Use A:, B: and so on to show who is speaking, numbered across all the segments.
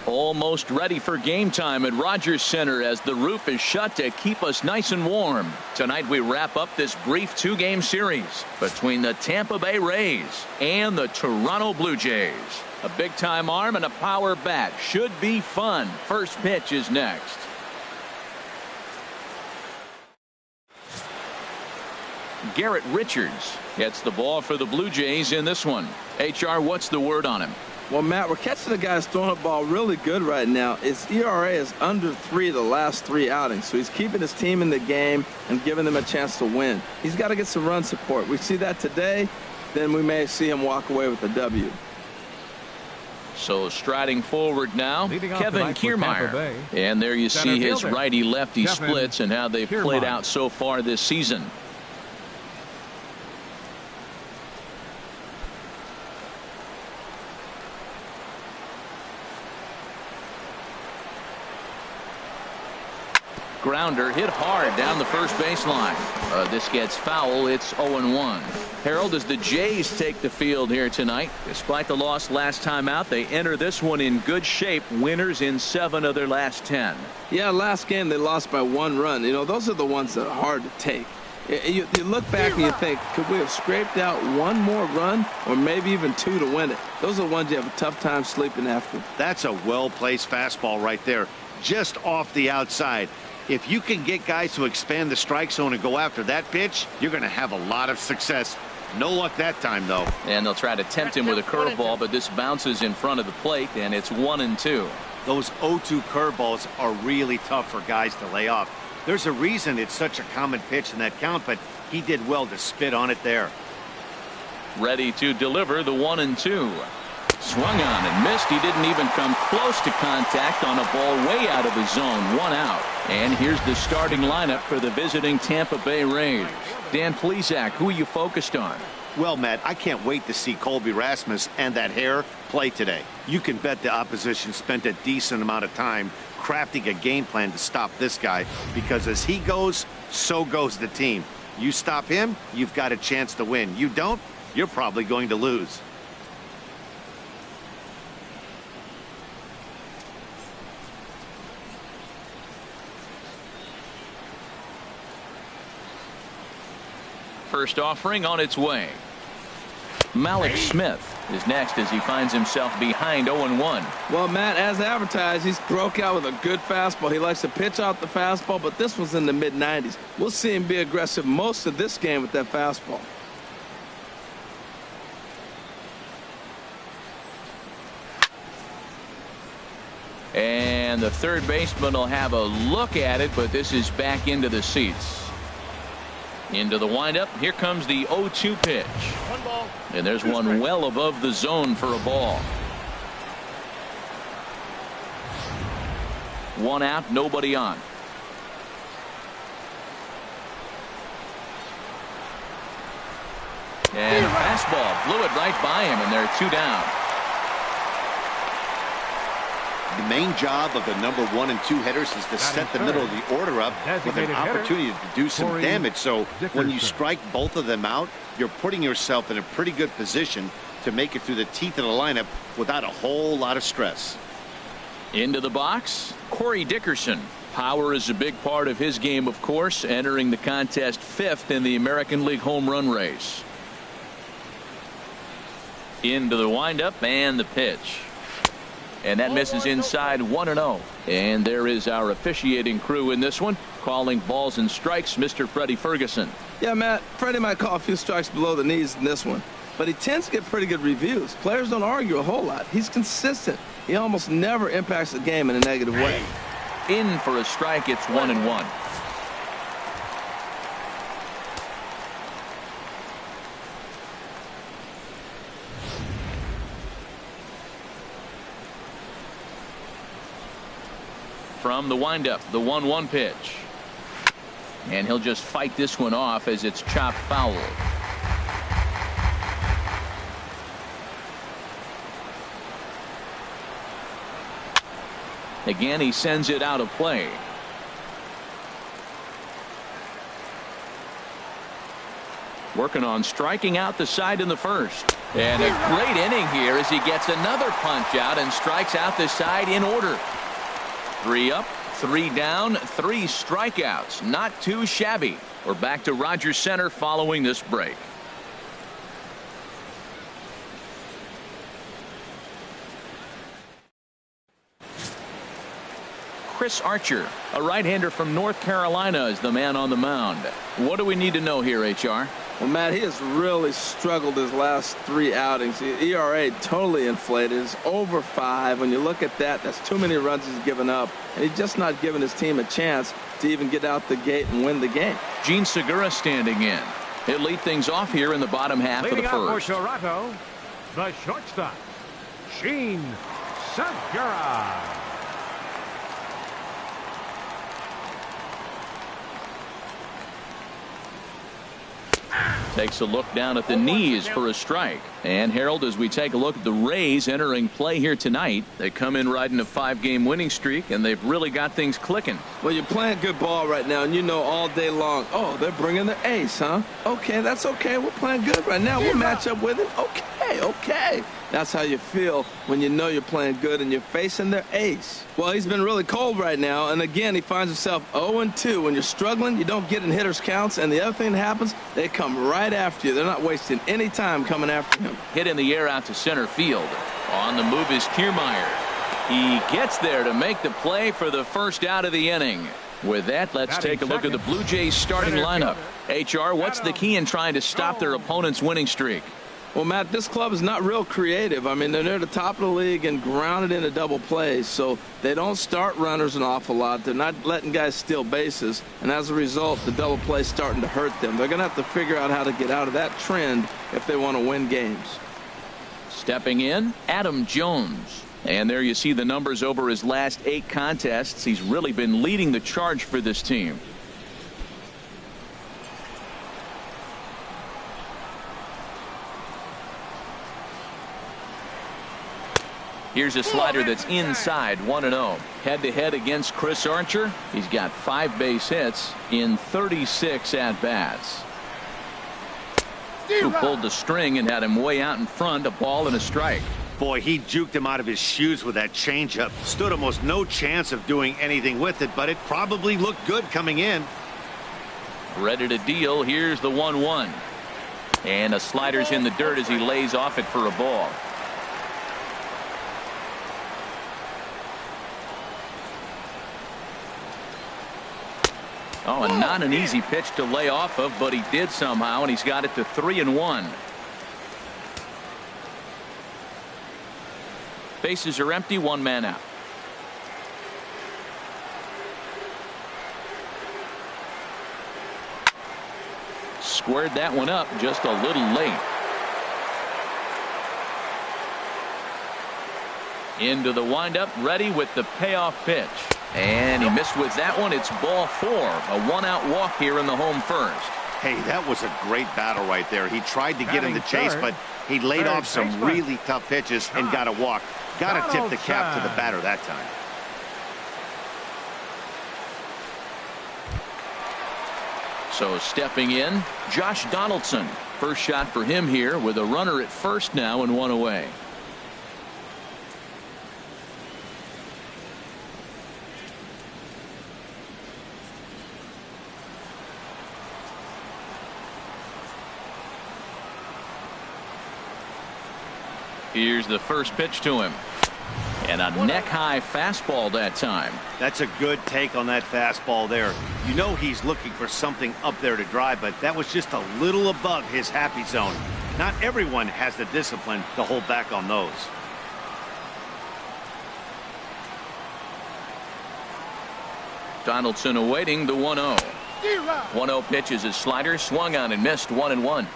A: Almost ready for game time at Rogers Center as the roof is shut to keep us nice and warm. Tonight we wrap up this brief two-game series between the Tampa Bay Rays and the Toronto Blue Jays. A big-time arm and a power bat should be fun. First pitch is next. Garrett Richards gets the ball for the Blue Jays in this one. HR, what's the word on him?
B: Well, Matt, we're catching the guy who's throwing the ball really good right now. His ERA is under 3 the last 3 outings, so he's keeping his team in the game and giving them a chance to win. He's got to get some run support. We see that today, then we may see him walk away with a W.
A: So striding forward now, Kevin Kiermaier. And there you see his righty-lefty splits and how they've played out so far this season. Grounder hit hard down the first baseline. This gets foul. It's 0-1. Harold, as the Jays take the field here tonight, despite the loss last time out, they enter this one in good shape. Winners in 7 of their last 10.
B: Yeah, last game they lost by 1 run. You know, those are the ones that are hard to take. You look back and you think, could we have scraped out 1 more run or maybe even 2 to win it? Those are the ones you have a tough time sleeping after.
C: That's a well-placed fastball right there, just off the outside. If you can get guys to expand the strike zone and go after that pitch, you're going to have a lot of success. No luck that time, though.
A: And they'll try to tempt him with a curveball, but this bounces in front of the plate, and it's 1-2.
C: Those 0-2 curveballs are really tough for guys to lay off. There's a reason it's such a common pitch in that count, but he did well to spit on it there.
A: Ready to deliver the 1-2. Swung on and missed. He didn't even come close to contact on a ball way out of the zone. 1 out. And here's the starting lineup for the visiting Tampa Bay Rays. Dan Plesac, who are you focused on?
C: Well, Matt, I can't wait to see Colby Rasmus and that hair play today. You can bet the opposition spent a decent amount of time crafting a game plan to stop this guy, because as he goes, so goes the team. You stop him, you've got a chance to win. You don't, you're probably going to lose.
A: First offering on its way. Malik Smith is next as he finds himself behind 0-1.
B: Well, Matt, as advertised, he's broke out with a good fastball. He likes to pitch out the fastball, but this was in the mid-90s. We'll see him be aggressive most of this game with that fastball.
A: And the third baseman will have a look at it, but this is back into the seats. Into the windup. Here comes the 0-2 pitch.
D: 1 ball.
A: And there's one well above the zone for a ball. 1 out, nobody on. And a fastball blew it right by him, and they're 2 down.
C: The main job of the number 1 and 2 hitters is to set the middle of the order up with an opportunity to do some damage. So when you strike both of them out, you're putting yourself in a pretty good position to make it through the teeth of the lineup without a whole lot of stress.
A: Into the box, Corey Dickerson. Power is a big part of his game, of course, entering the contest 5th in the American League home run race. Into the windup and the pitch. And that misses inside 1-0. And there is our officiating crew in this one, calling balls and strikes, Mr. Freddie Ferguson.
B: Yeah, Matt, Freddie might call a few strikes below the knees in this one, but he tends to get pretty good reviews. Players don't argue a whole lot. He's consistent. He almost never impacts the game in a negative way.
A: In for a strike, it's 1-1. From the windup, the 1-1 pitch. And he'll just fight this one off as it's chopped foul. Again, he sends it out of play. working on striking out the side in the first. And a great inning here as he gets another punch out and strikes out the side in order. 3 up, 3 down, 3 strikeouts. Not too shabby. We're back to Rogers Center following this break. Chris Archer, a right-hander from North Carolina, is the man on the mound. What do we need to know here, HR?
B: Well, Matt, he has really struggled his last 3 outings. The ERA totally inflated. It's over 5. When you look at that, that's too many runs he's given up. And he's just not giving his team a chance to even get out the gate and win the game.
A: Gene Segura standing in. He'll lead things off here in the bottom half of the first.
D: For Toronto, the shortstop, Gene Segura.
A: Takes a look down at the knees for a strike. And Harold, as we take a look at the Rays entering play here tonight, they come in riding a 5-game winning streak, and they've really got things clicking.
B: Well, you're playing good ball right now, and you know all day long, oh, they're bringing their ace, huh? Okay, that's okay. We're playing good right now. We'll match up with it. Okay. That's how you feel when you know you're playing good and you're facing their ace. Well, he's been really cold right now, and again, he finds himself 0-2. When you're struggling, you don't get in hitters' counts, and the other thing that happens, they come right after you. They're not wasting any time coming after him.
A: Hit in the air out to center field. On the move is Kiermaier. He gets there to make the play for the first out of the inning. With that, let's take a look at the Blue Jays starting lineup. HR, what's the key in trying to stop their opponent's winning streak?
B: Well, Matt, this club is not real creative. I mean, they're near the top of the league and grounded into double plays, so they don't start runners an awful lot. They're not letting guys steal bases, and as a result, the double play is starting to hurt them. They're going to have to figure out how to get out of that trend if they want to win games.
A: Stepping in, Adam Jones. And there you see the numbers over his last 8 contests. He's really been leading the charge for this team. Here's a slider that's inside, 1-0. Head-to-head against Chris Archer. He's got 5 base hits in 36 at-bats. Who pulled the string and had him way out in front, a ball and a strike.
C: Boy, he juked him out of his shoes with that changeup. Stood almost no chance of doing anything with it, but it probably looked good coming in.
A: Ready to deal. Here's the 1-1. And a slider's in the dirt as he lays off it for a ball. Oh, and not an easy pitch to lay off of, but he did somehow, and he's got it to 3-1. Bases are empty, 1 man out. Squared that one up just a little late. Into the windup, ready with the payoff pitch. And he missed with that one. It's ball 4. A 1-out walk here in the home first.
C: Hey, that was a great battle right there. He tried to get in the chase, but he laid off some really tough pitches and got a walk. Got to tip the cap to the batter that time.
A: So stepping in, Josh Donaldson. First shot for him here with a runner at first now and 1 away. Here's the first pitch to him. And a neck-high fastball that time.
C: That's a good take on that fastball there. You know he's looking for something up there to drive, but that was just a little above his happy zone. Not everyone has the discipline to hold back on those.
A: Donaldson awaiting the 1-0. 1-0 pitch is his slider, swung on and missed, 1-1.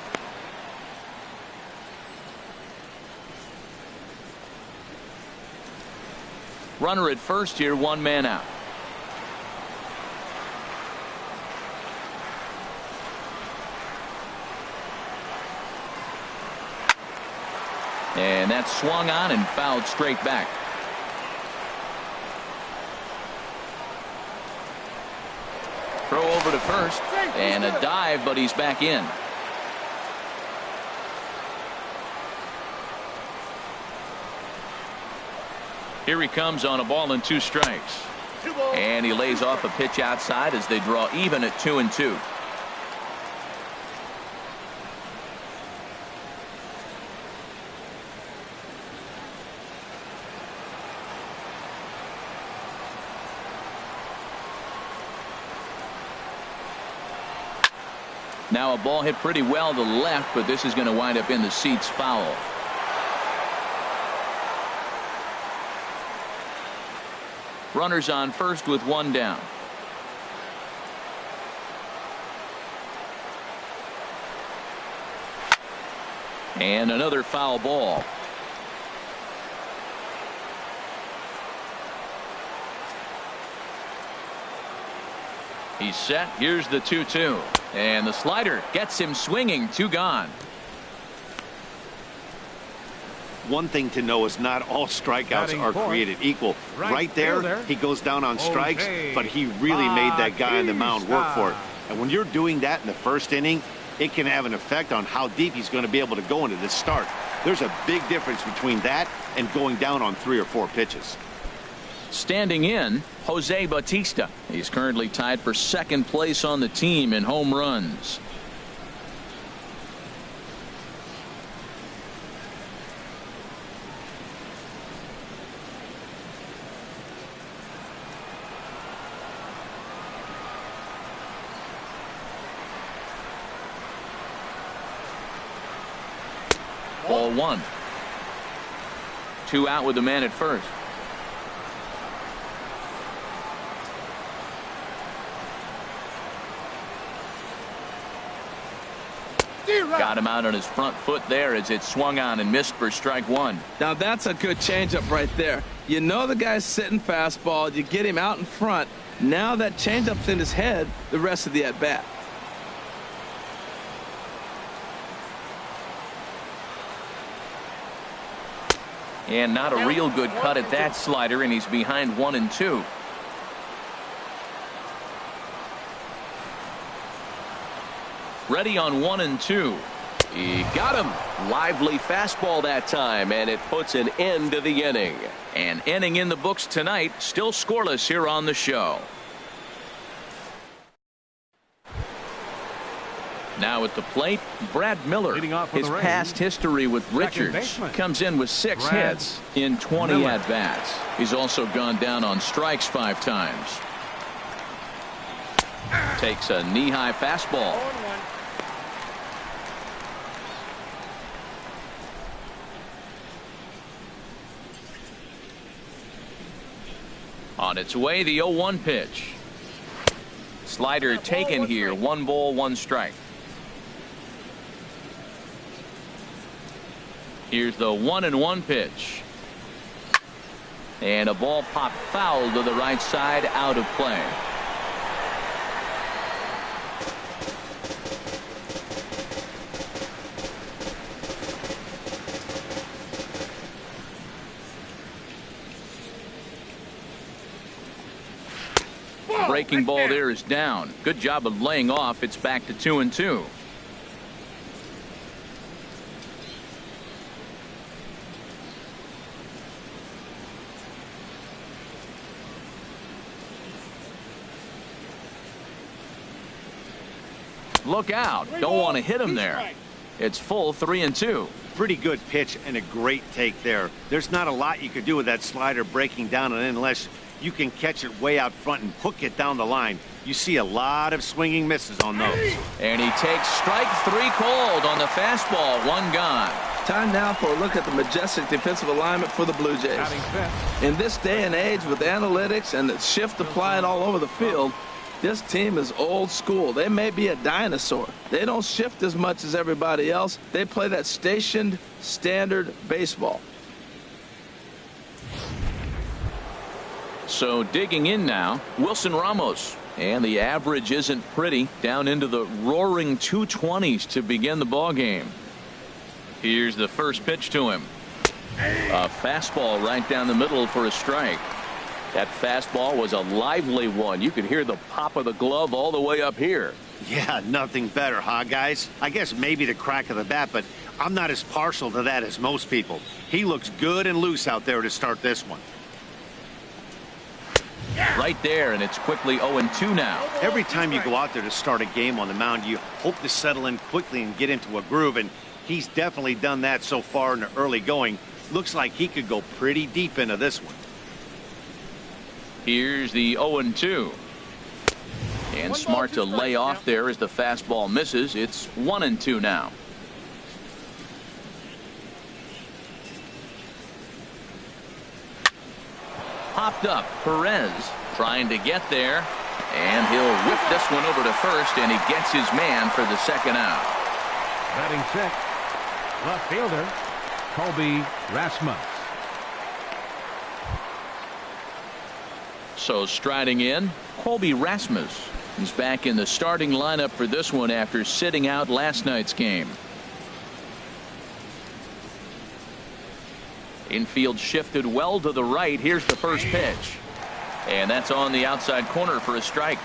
A: Runner at first here, 1 man out. And that's swung on and fouled straight back. Throw over to first and a dive, but he's back in. Here he comes on a ball and 2 strikes. And he lays off a pitch outside as they draw even at 2-2. Now a ball hit pretty well to the left, but this is going to wind up in the seats foul. Runners on first with 1 down. And another foul ball. He's set. Here's the 2-2. And the slider gets him swinging. 2 gone.
C: One thing to know is not all strikeouts are created equal. Right there, he goes down on strikes, but he really made that guy on the mound work for it. And when you're doing that in the first inning, it can have an effect on how deep he's going to be able to go into this start. There's a big difference between that and going down on 3 or 4 pitches.
A: Standing in, Jose Bautista. He's currently tied for 2nd place on the team in home runs. Ball 1. 2 out with the man at first. Got him out on his front foot there as it swung on and missed for strike 1.
B: Now that's a good changeup right there. You know the guy's sitting fastball. You get him out in front. Now that changeup's in his head the rest of the at-bat.
A: And not a real good cut at that slider, and he's behind 1-2. Ready on 1-2. He got him. Lively fastball that time, and it puts an end to the inning. An inning in the books tonight, still scoreless here on the show. Now at the plate, Brad Miller. His past history with Richards comes in with 6 hits in 20 at-bats. He's also gone down on strikes 5 times. Takes a knee-high fastball. On its way, the 0-1 pitch. Slider taken here. 1 ball, 1 strike. Here's the 1-1 pitch. And a ball popped foul to the right side, out of play. Breaking ball there is down. Good job of laying off. It's back to 2-2. Look out. Don't want to hit him there. It's full 3-2.
C: Pretty good pitch and a great take there. There's not a lot you could do with that slider breaking down and in unless you can catch it way out front and hook it down the line. You see a lot of swinging misses on those.
A: And he takes strike 3 called on the fastball. 1 gone.
B: Time now for a look at the majestic defensive alignment for the Blue Jays. In this day and age with analytics and the shift applied all over the field, this team is old school. They may be a dinosaur. They don't shift as much as everybody else. They play that stationed standard baseball.
A: So digging in now, Wilson Ramos. And the average isn't pretty, down into the roaring 220s to begin the ball game. Here's the first pitch to him. A fastball right down the middle for a strike. That fastball was a lively one. You could hear the pop of the glove all the way up here.
C: Yeah, nothing better, huh, guys? I guess maybe the crack of the bat, but I'm not as partial to that as most people. He looks good and loose out there to start this one.
A: right there, and it's quickly 0-2 now.
C: Every time you go out there to start a game on the mound, you hope to settle in quickly and get into a groove, and he's definitely done that so far in the early going. Looks like he could go pretty deep into this one.
A: Here's the 0-2. And smart to lay off there as the fastball misses. It's 1-2 now. Popped up. Perez trying to get there. And he'll whip this one over to first, and he gets his man for the second out.
D: Batting sixth, left fielder, Colby Rasmus.
A: So striding in, Colby Rasmus. He's back in the starting lineup for this one after sitting out last night's game. Infield shifted well to the right. Here's the first pitch. And that's on the outside corner for a strike.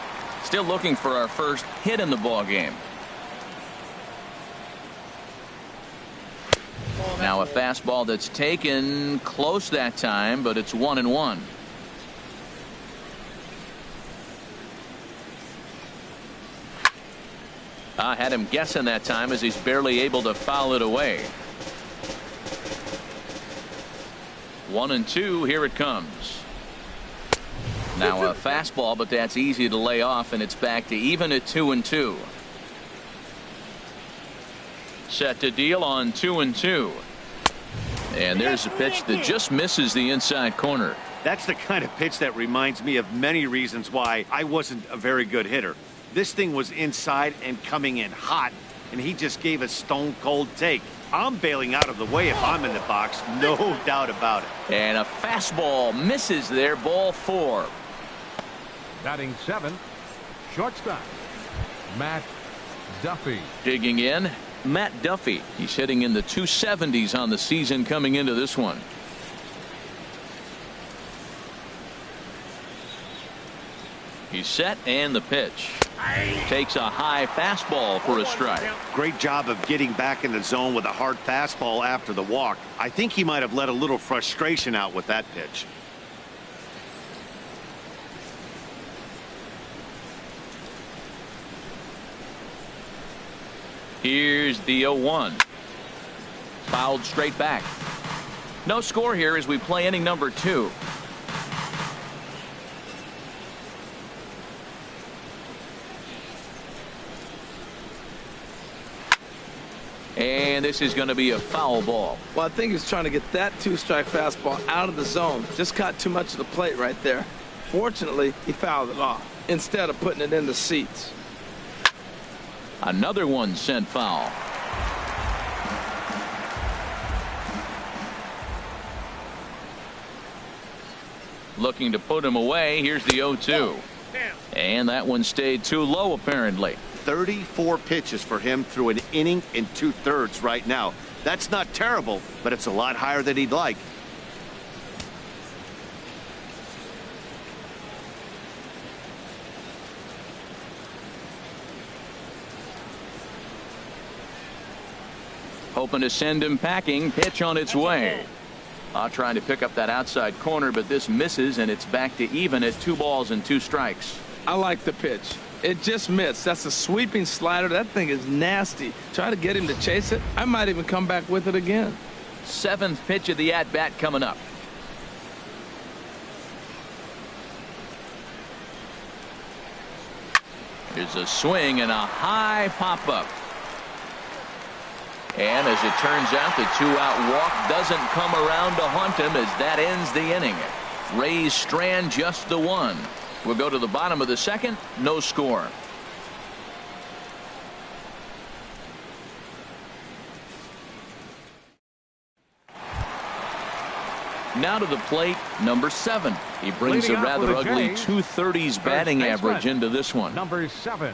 A: Still looking for our first hit in the ball game. Now a fastball that's taken close that time, but it's 1-1. I had him guessing that time as he's barely able to foul it away. 1-2. Here it comes. Now a fastball, but that's easy to lay off, and it's back to even at 2-2. Set to deal on 2-2. And there's a pitch that just misses the inside corner.
C: That's the kind of pitch that reminds me of many reasons why I wasn't a very good hitter. This thing was inside and coming in hot, and he just gave a stone cold take. I'm bailing out of the way if I'm in the box, no doubt about it.
A: And a fastball misses there, ball 4.
D: Batting seventh, shortstop, Matt Duffy.
A: Digging in, Matt Duffy. He's hitting in the 270s on the season coming into this one. He's set, and the pitch. Takes a high fastball for a strike.
C: Great job of getting back in the zone with a hard fastball after the walk. I think he might have let a little frustration out with that pitch.
A: Here's the 0-1. Fouled straight back. No score here as we play inning number 2. And this is going to be a foul ball.
B: Well, I think he's trying to get that 2-strike fastball out of the zone. Just caught too much of the plate right there. Fortunately, he fouled it off instead of putting it in the seats.
A: Another one sent foul. Looking to put him away. Here's the 0-2. And that one stayed too low apparently.
C: 34 pitches for him through an inning and 2/3 right now. That's not terrible, but it's a lot higher than he'd like.
A: Hoping to send him packing. Pitch on its way. Trying to pick up that outside corner, but this misses, and it's back to even at 2 balls and 2 strikes.
B: I like the pitch. It just missed. That's a sweeping slider. That thing is nasty. Try to get him to chase it. I might even come back with it again.
A: 7th pitch of the at-bat coming up. Here's a swing and a high pop-up. And as it turns out, the 2-out walk doesn't come around to haunt him as that ends the inning. Rays strand just the 1. We'll go to the bottom of the 2nd. No score. Now to the plate, number 7. He brings a rather ugly 230s batting average into this one.
D: Number 7.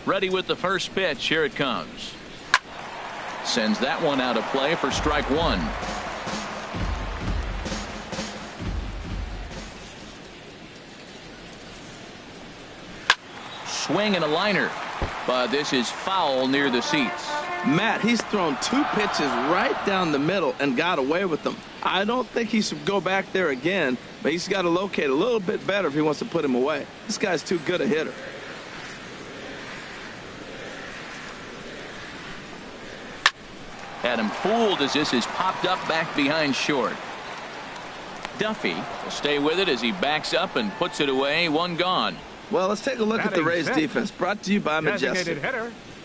A: Ready with the first pitch. Here it comes. Sends that one out of play for strike 1. Swing and a liner. But this is foul near the seats.
B: Matt, he's thrown 2 pitches right down the middle and got away with them. I don't think he should go back there again, but he's got to locate a little bit better if he wants to put him away. This guy's too good a hitter.
A: Had him fooled as this is popped up back behind short. Duffy will stay with it as he backs up and puts it away. 1 gone.
B: Well, let's take a look at the Rays defense, brought to you by Majestic.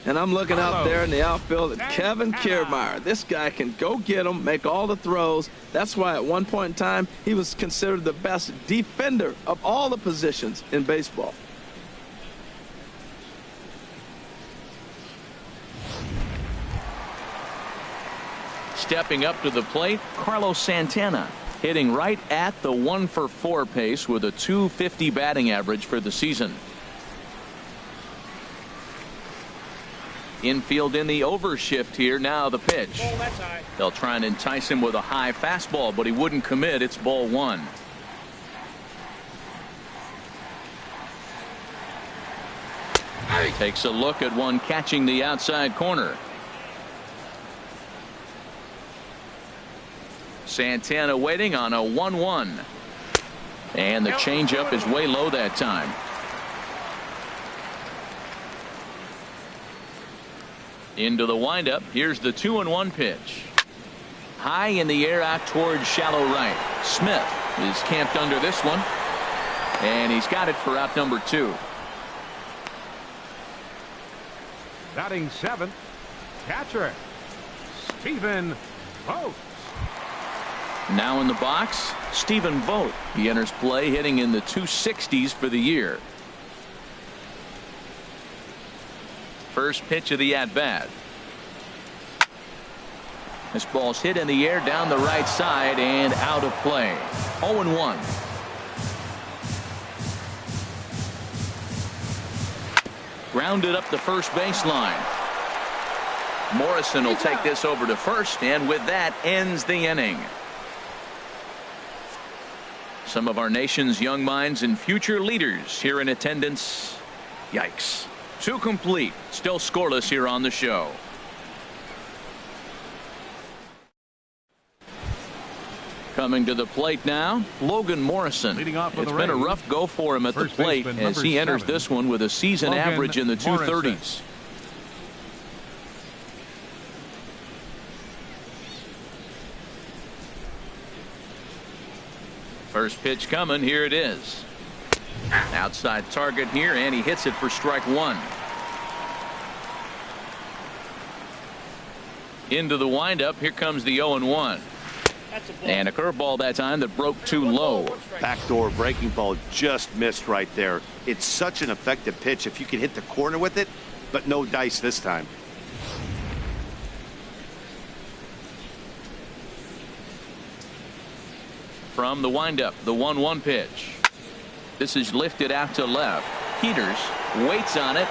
B: And I'm looking out there in the outfield at Kevin Kiermaier. This guy can go get them, make all the throws. That's why at one point in time he was considered the best defender of all the positions in baseball.
A: Stepping up to the plate, Carlos Santana, hitting right at the 1-for-4 pace with a .250 batting average for the season. Infield in the overshift here. Now the pitch. They'll try and entice him with a high fastball, but he wouldn't commit. It's ball 1. Takes a look at one catching the outside corner. Santana waiting on a 1-1. And the changeup is way low that time. Into the windup. Here's the 2-1 pitch. High in the air out towards shallow right. Smith is camped under this one. And he's got it for out number 2.
D: Batting 7th, catcher Stephen Vogt.
A: Now in the box, Stephen Vogt. He enters play hitting in the 260s for the year. First pitch of the at-bat. This ball's hit in the air down the right side and out of play. 0-1. Grounded up the first baseline. Morrison will take this over to first, and with that ends the inning. Some of our nation's young minds and future leaders here in attendance. Yikes. 2 complete. Still scoreless here on the show. Coming to the plate now, Logan Morrison. It's been a rough go for him at the plate as he enters this one with a season average in the 230s. First pitch coming. Here it is. Outside target here, and he hits it for strike 1. Into the windup. Here comes the 0-1. And a curveball that time that broke too low.
C: Backdoor breaking ball just missed right there. It's such an effective pitch if you can hit the corner with it, but no dice this time.
A: From the windup, the 1-1 pitch. This is lifted out to left. Peters waits on it,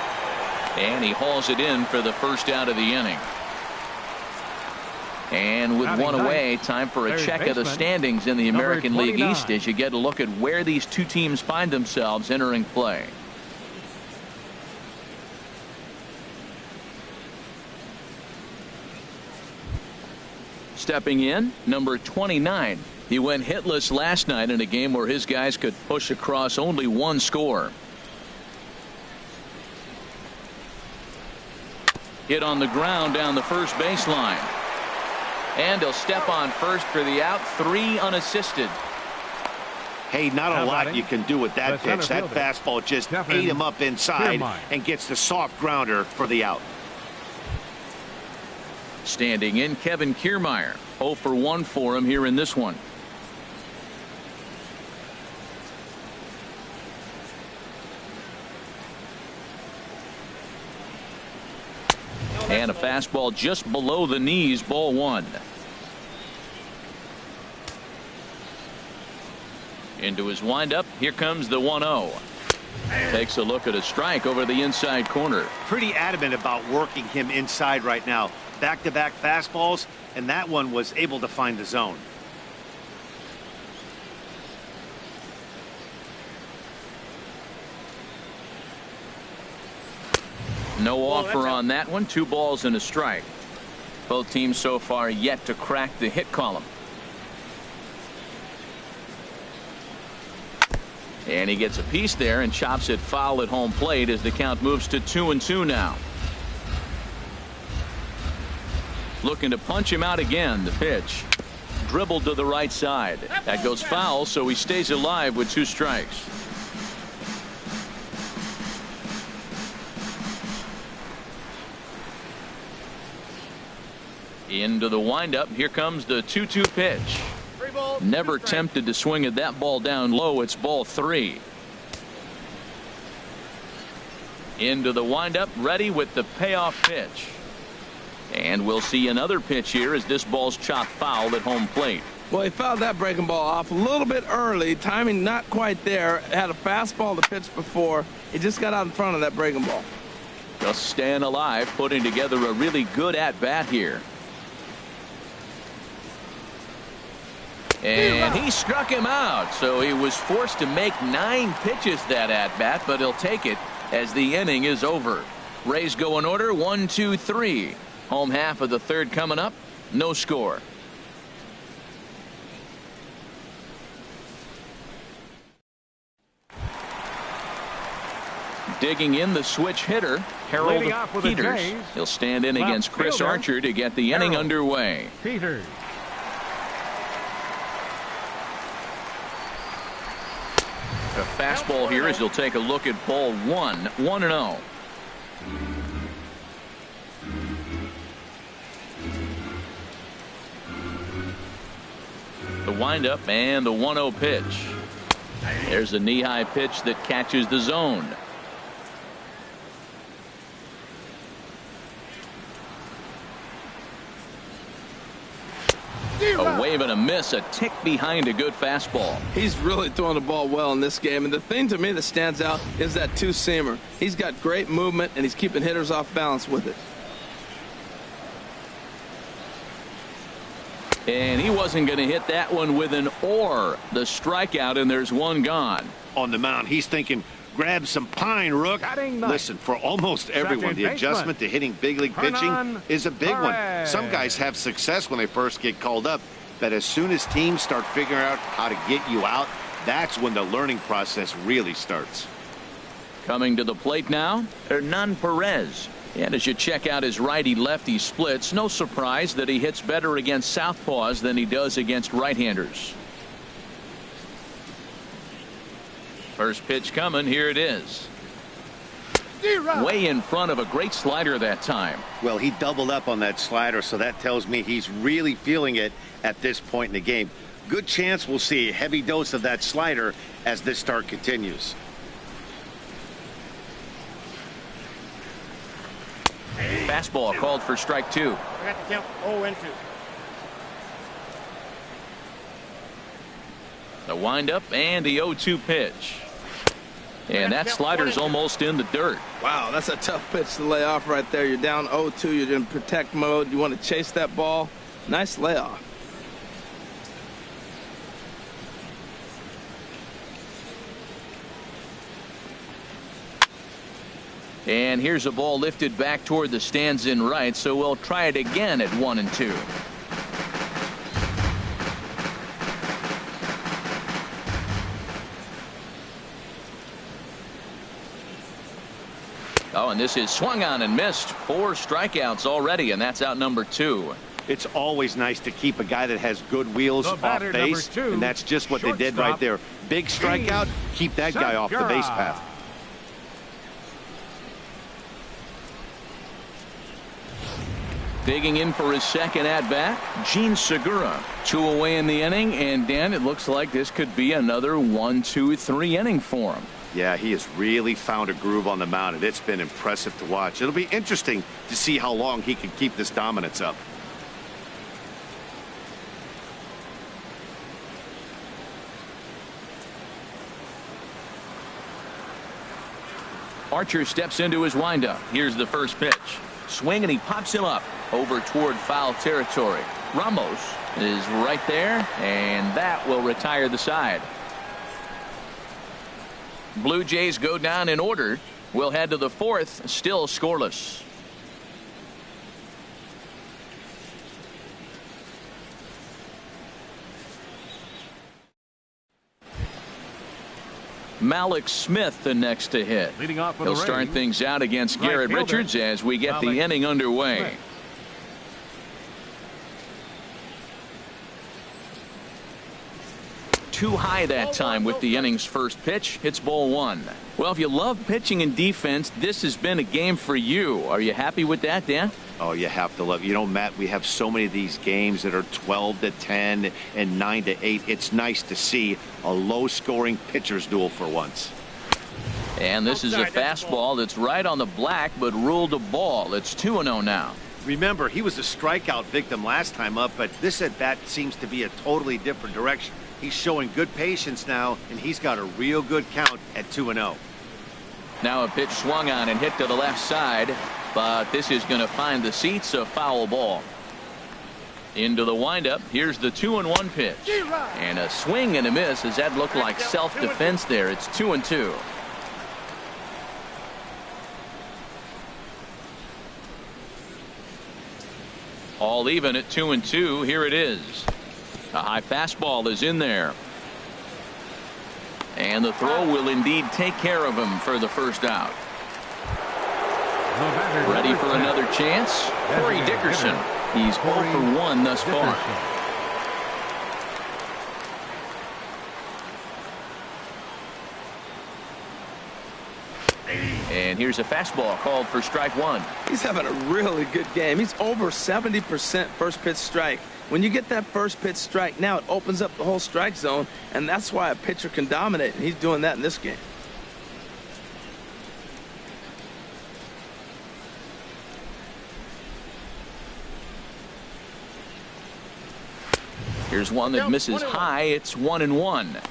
A: and he hauls it in for the first out of the inning. And with one away, time for a check of the standings in the American League East as you get a look at where these two teams find themselves entering play. Stepping in, number 29. He went hitless last night in a game where his guys could push across only one score. Hit on the ground down the first baseline. And he'll step on first for the out. 3 unassisted.
C: Hey, not a lot you can do with that pitch. That fastball just ate him up inside and gets the soft grounder for the out.
A: Standing in, Kevin Kiermaier. 0 for 1 for him here in this one. And a fastball just below the knees, ball 1. Into his windup. Here comes the 1-0. Takes a look at a strike over the inside corner.
C: Pretty adamant about working him inside right now. Back-to-back fastballs, and that one was able to find the zone.
A: No offer on that one. 2 balls and a strike. Both teams so far yet to crack the hit column. And he gets a piece there and chops it foul at home plate as the count moves to 2-2 now. Looking to punch him out again. The pitch dribbled to the right side. That goes foul, so he stays alive with 2 strikes. Into the windup. Here comes the 2-2 pitch. Never tempted to swing at that ball down low. It's ball 3. Into the windup, ready with the payoff pitch. And we'll see another pitch here as this ball's chopped foul at home plate.
B: Well, he fouled that breaking ball off a little bit early. Timing not quite there. Had a fastball to pitch before. He just got out in front of that breaking ball.
A: Just staying alive, putting together a really good at-bat here. And he struck him out, so he was forced to make 9 pitches that at-bat, but he'll take it as the inning is over. Rays go in order, 1, 2, 3. Home half of the 3rd coming up. No score. Digging in the switch hitter, Harold Peters. He'll stand in against Chris Archer to get the inning underway.
D: Peters.
A: A fastball here as he'll take a look at ball 1. 1-0. The windup and the 1-0 pitch. There's a knee-high pitch that catches the zone. A wave and a miss, a tick behind a good fastball.
B: He's really throwing the ball well in this game, and the thing to me that stands out is that 2-seamer. He's got great movement, and he's keeping hitters off balance with it.
A: And he wasn't going to hit that one with an or. The strikeout, and there's one gone.
C: On the mound, he's thinking, grab some pine, Rook. Listen, for almost everyone, the adjustment to hitting big league pitching is a big one. Some guys have success when they first get called up, but as soon as teams start figuring out how to get you out, that's when the learning process really starts.
A: Coming to the plate now, Hernan Perez. And as you check out his righty-lefty splits, no surprise that he hits better against southpaws than he does against right-handers. First pitch coming. Here it is. Way in front of a great slider that time.
C: Well, he doubled up on that slider, so that tells me he's really feeling it at this point in the game. Good chance we'll see a heavy dose of that slider as this start continues.
A: Fastball called for strike 2.
E: I got the count 0-2.
A: The windup and the 0-2 pitch. And that slider's almost in the dirt.
B: Wow, that's a tough pitch to lay off right there. You're down 0-2. You're in protect mode. You want to chase that ball. Nice layoff.
A: And here's a ball lifted back toward the stands in right, so we'll try it again at 1-2. Oh, and this is swung on and missed. 4 strikeouts already, and that's out number 2.
C: It's always nice to keep a guy that has good wheels off base, and that's just what they did right there. Big strikeout, keep that guy off the base path.
A: Digging in for his second at-bat, Gene Segura. 2 away in the inning, and Dan, it looks like this could be another 1-2-3 inning for him.
C: Yeah, he has really found a groove on the mound, and it's been impressive to watch. It'll be interesting to see how long he can keep this dominance up.
A: Archer steps into his windup. Here's the first pitch. Swing, and he pops him up over toward foul territory. Ramos is right there, and that will retire the side. Blue Jays go down in order. We'll head to the fourth, still scoreless. Malik Smith the next to hit.
D: Leading off for
A: He'll
D: the
A: start
D: Rays,
A: things out against
D: right
A: Garrett
D: fielder,
A: Richards as we get the
D: Malik
A: inning underway.
D: Smith.
A: Too high that time with the inning's first pitch. Hits ball one. Well, if you love pitching and defense, this has been a game for you. Are you happy with that, Dan?
C: Oh, you have to love. You know, Matt, we have so many of these games that are 12-10 and 9-8. It's nice to see a low-scoring pitcher's duel for once.
A: And this is a fastball that's right on the black, but ruled a ball. It's 2-0 now.
C: Remember, he was a strikeout victim last time up, but this at-bat seems to be a totally different direction. He's showing good patience now, and he's got a real good count at 2-0.
A: Now a pitch swung on and hit to the left side, but this is going to find the seats, a foul ball. Into the windup. Here's the 2-1 pitch. And a swing and a miss. As that looked like self-defense there. It's 2-2. All even at 2-2. Here it is. A high fastball is in there. And the throw will indeed take care of him for the first out. Ready for another chance? Corey Dickerson. He's 0 for 1 thus far. And here's a fastball called for strike one.
B: He's having a really good game. He's over 70% first pitch strike. When you get that first pitch strike, now it opens up the whole strike zone, and that's why a pitcher can dominate, and he's doing that in this game.
A: Here's one that misses high. It's 1-1.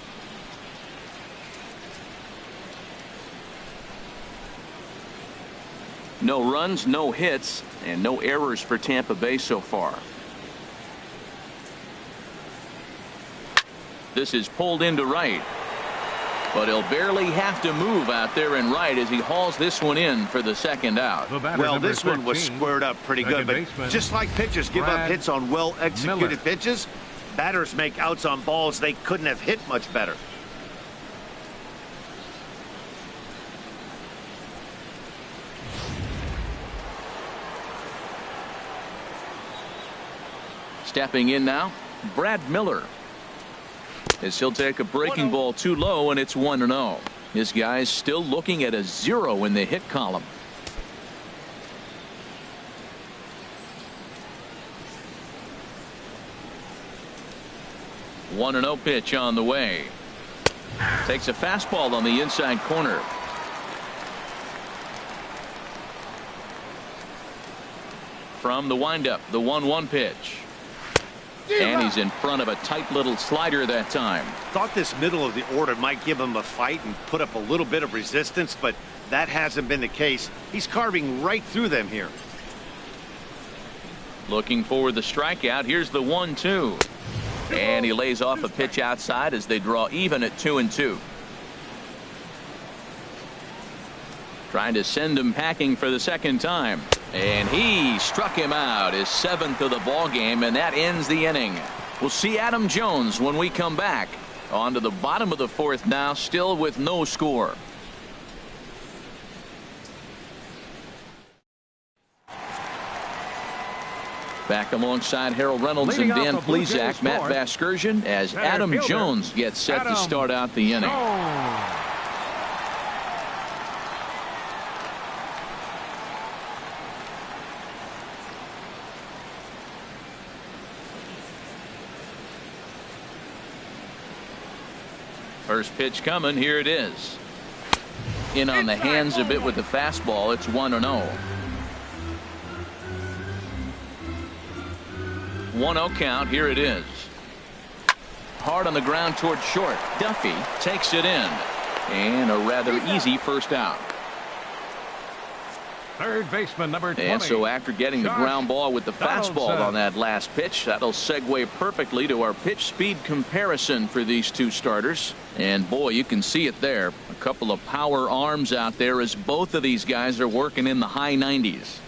A: No runs, no hits, and no errors for Tampa Bay so far. This is pulled into right, but he'll barely have to move out there in right as he hauls this one in for the second out.
C: Well, this one was squared up pretty good, but just like pitchers give up hits on well-executed pitches, batters make outs on balls they couldn't have hit much better.
A: Stepping in now, Brad Miller. As he'll take a breaking ball too low, and it's 1-0. His guy's still looking at a 0 in the hit column. A 1-0 pitch on the way. Takes a fastball on the inside corner. From the windup, the 1-1 pitch. And he's in front of a tight little slider that time.
C: Thought this middle of the order might give him a fight and put up a little bit of resistance, but that hasn't been the case. He's carving right through them here.
A: Looking for the strikeout. Here's the 1-2. And he lays off a pitch outside as they draw even at 2-2. Trying to send him packing for the second time. And he struck him out, his 7th of the ball game, and that ends the inning. We'll see Adam Jones when we come back. On to the bottom of the 4th now, still with no score. Back alongside Harold Reynolds and Dan Plesac, Matt Vasgersian, as Adam Jones gets set to start out the inning. First pitch coming. Here it is. In on the hands a bit with the fastball. It's 1-0. 1-0 count. Here it is. Hard on the ground toward short. Duffy takes it in. And a rather easy first out.
D: Third baseman, number 20.
A: And so after getting the ground ball with the fastball on that last pitch, that'll segue perfectly to our pitch speed comparison for these two starters. And boy, you can see it there. A couple of power arms out there as both of these guys are working in the high 90s.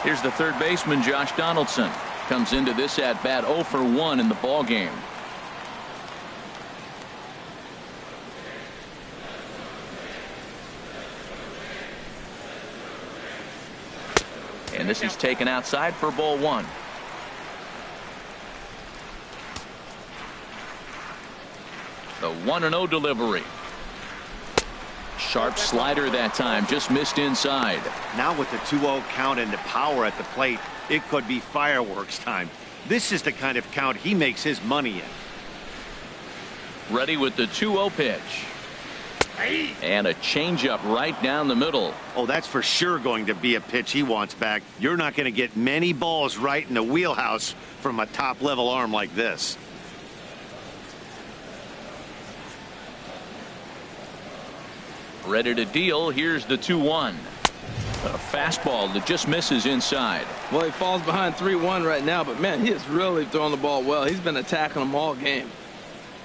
A: Here's the third baseman, Josh Donaldson. Comes into this at bat 0 for 1 in the ball game. And this is taken outside for ball 1. The 1-0 delivery. Sharp slider that time, just missed inside.
C: Now with the 2-0 count and the power at the plate, it could be fireworks time. This is the kind of count he makes his money in.
A: Ready with the 2-0 pitch. And a changeup right down the middle.
C: Oh, that's for sure going to be a pitch he wants back. You're not going to get many balls right in the wheelhouse from a top-level arm like this.
A: Ready to deal. Here's the 2-1. A fastball that just misses inside.
B: Well, he falls behind 3-1 right now, but man, he is really throwing the ball well. He's been attacking them all game.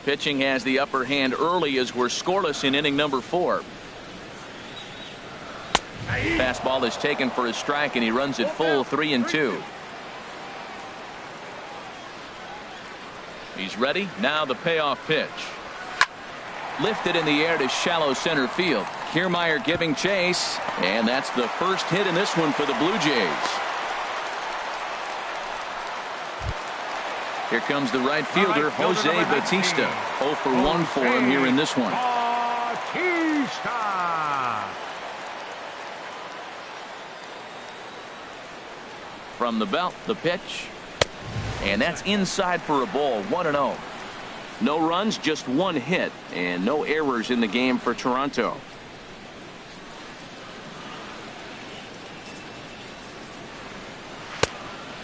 A: Pitching has the upper hand early as we're scoreless in inning number 4. Fastball is taken for a strike, and he runs it full 3-2. He's ready. Now the payoff pitch. Lifted in the air to shallow center field. Kiermaier giving chase, and that's the first hit in this one for the Blue Jays. Here comes the right fielder, Jose Bautista. 0 for 1 for him here in this one.
D: Bautista.
A: From the belt, the pitch. And that's inside for a ball, 1-0. No runs, just one hit, and no errors in the game for Toronto.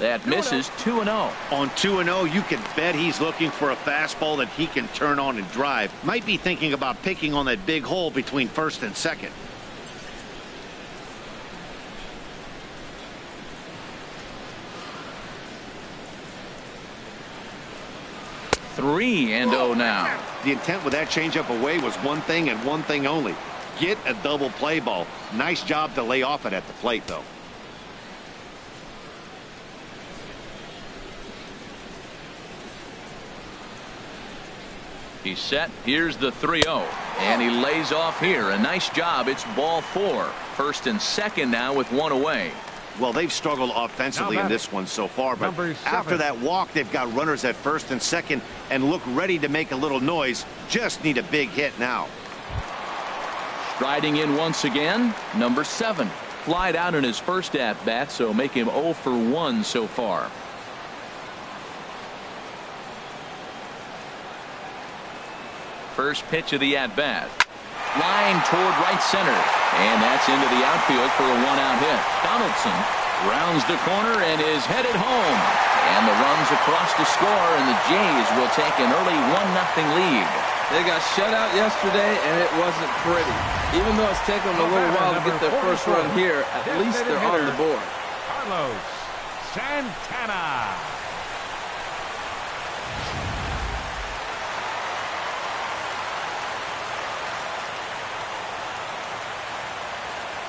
A: That misses. 2-0.
C: On 2-0, you can bet he's looking for a fastball that he can turn on and drive. Might be thinking about picking on that big hole between first and second.
A: Three and 0 now.
C: The intent with that changeup away was one thing and one thing only. Get a double play ball. Nice job to lay off it at the plate, though.
A: He's set. Here's the 3-0. And he lays off here. A nice job. It's ball 4. First and second now with one away.
C: Well, they've struggled offensively in this one so far, but after that walk, they've got runners at first and second and look ready to make a little noise. Just need a big hit now.
A: Striding in once again, number 7. Flied out in his first at-bat, so make him 0 for 1 so far. First pitch of the at-bat. Line toward right center. And that's into the outfield for a 1-out hit. Donaldson rounds the corner and is headed home. And the runs across to score, and the Jays will take an early 1-0 lead.
B: They got shut out yesterday, and it wasn't pretty. Even though it's taken them a little while to get their first run here, at least they're on the board.
D: Carlos Santana.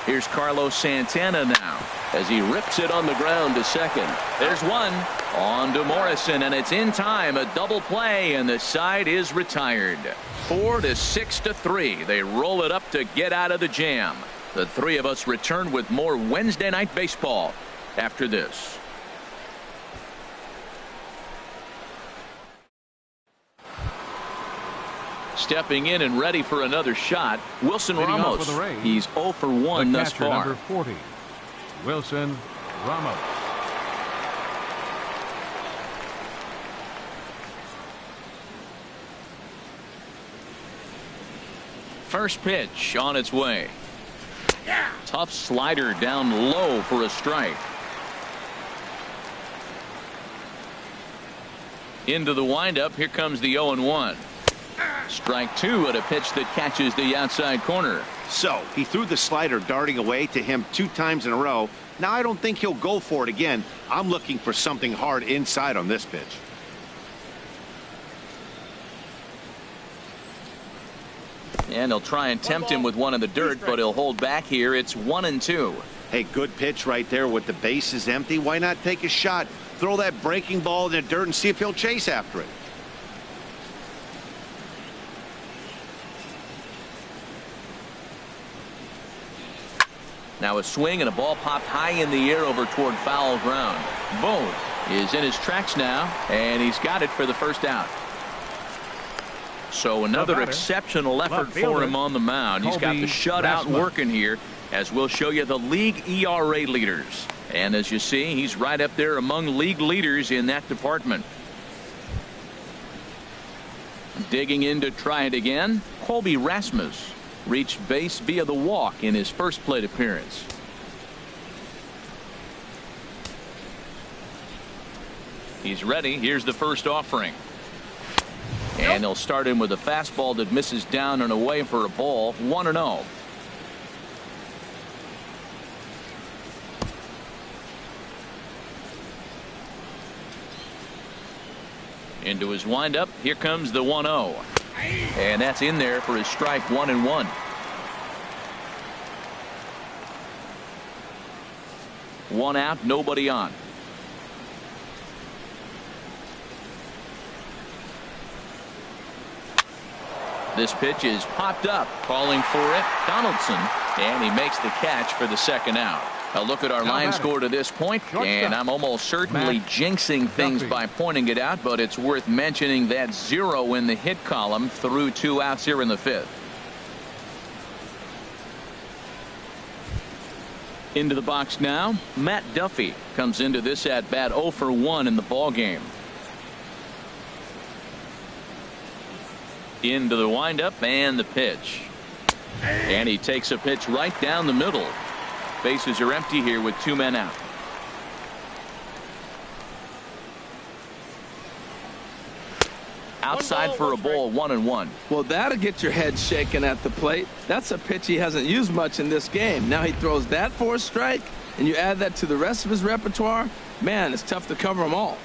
A: Here's Carlos Santana now as he rips it on the ground to second. There's one on to Morrison, and it's in time. A double play, and the side is retired. 4 to 6 to 3. They roll it up to get out of the jam. The three of us return with more Wednesday night baseball after this. Stepping in and ready for another shot, Wilson Ramos. He's 0 for 1 thus far.
D: Number 40, Wilson Ramos.
A: First pitch on its way. Tough slider down low for a strike. Into the windup. Here comes the 0-1. Strike 2 at a pitch that catches the outside corner.
C: So he threw the slider darting away to him 2 times in a row. Now I don't think he'll go for it again. I'm looking for something hard inside on this pitch.
A: And he'll try and tempt him with one in the dirt, but he'll hold back here. It's 1-2.
C: Hey, good pitch right there with the bases empty. Why not take a shot? Throw that breaking ball in the dirt and see if he'll chase after it.
A: Now a swing and a ball popped high in the air over toward foul ground. Vogt is in his tracks now, and he's got it for the first out. So another exceptional effort for him on the mound. He's got the shutout working here, as we'll show you the league ERA leaders. And as you see, he's right up there among league leaders in that department. Digging in to try it again, Colby Rasmus reached base via the walk in his first plate appearance. He's ready. Here's the first offering. And he'll start him with a fastball that misses down and away for a ball. 1-0. Into his windup. Here comes the 1-0. And that's in there for his strike. 1-1. One out, nobody on. This pitch is popped up, calling for it, Donaldson, and he makes the catch for the second out. A look at our line score to this point, and I'm almost certainly jinxing things by pointing it out, but it's worth mentioning that 0 in the hit column through 2 outs here in the 5th. Into the box now, Matt Duffy comes into this at bat 0 for 1 in the ball game. Into the windup and the pitch. And he takes a pitch right down the middle. Bases are empty here with 2 men out. Outside for a ball. 1-1.
B: Well, that'll get your head shaking at the plate. That's a pitch he hasn't used much in this game. Now he throws that for a strike, and you add that to the rest of his repertoire. Man, it's tough to cover them all.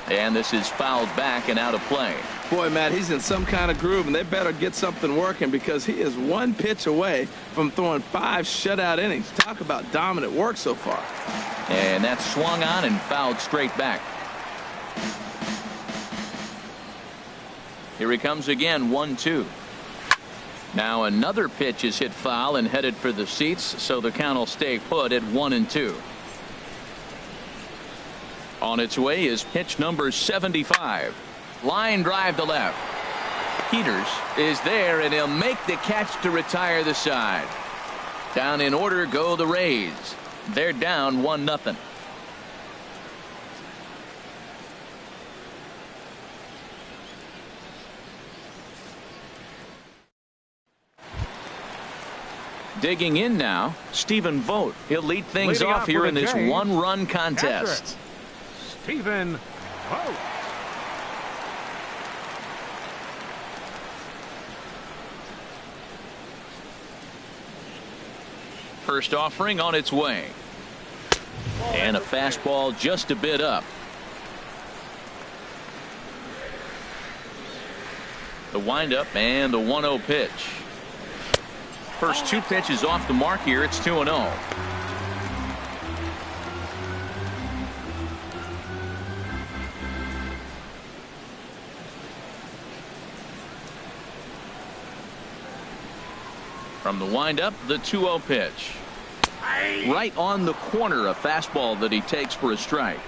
A: And this is fouled back and out of play.
B: Boy, Matt, he's in some kind of groove, and they better get something working because he is 1 pitch away from throwing 5 shutout innings. Talk about dominant work so far.
A: And that's swung on and fouled straight back. Here he comes again. 1-2. Now another pitch is hit foul and headed for the seats, so the count will stay put at 1-2. On its way is pitch number 75. Line drive to left. Peters is there, and he'll make the catch to retire the side. Down in order go the Rays. They're down 1-0. Digging in now, Stephen Vogt. He'll lead things off here in this 1-run contest.
D: Stephen Vogt.
A: First offering on its way. And a fastball just a bit up. The windup and the 1-0 pitch. First 2 pitches off the mark here. It's 2-0. From the windup, the 2-0 pitch. Right on the corner, a fastball that he takes for a strike.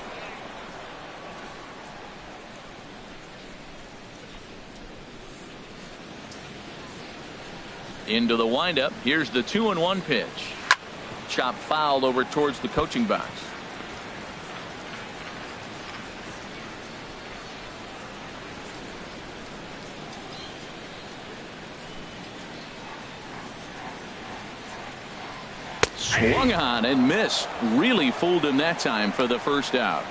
A: Into the windup. Here's the 2-1 pitch. Chop fouled over towards the coaching box. Swung on and missed. Really fooled him that time for the first out.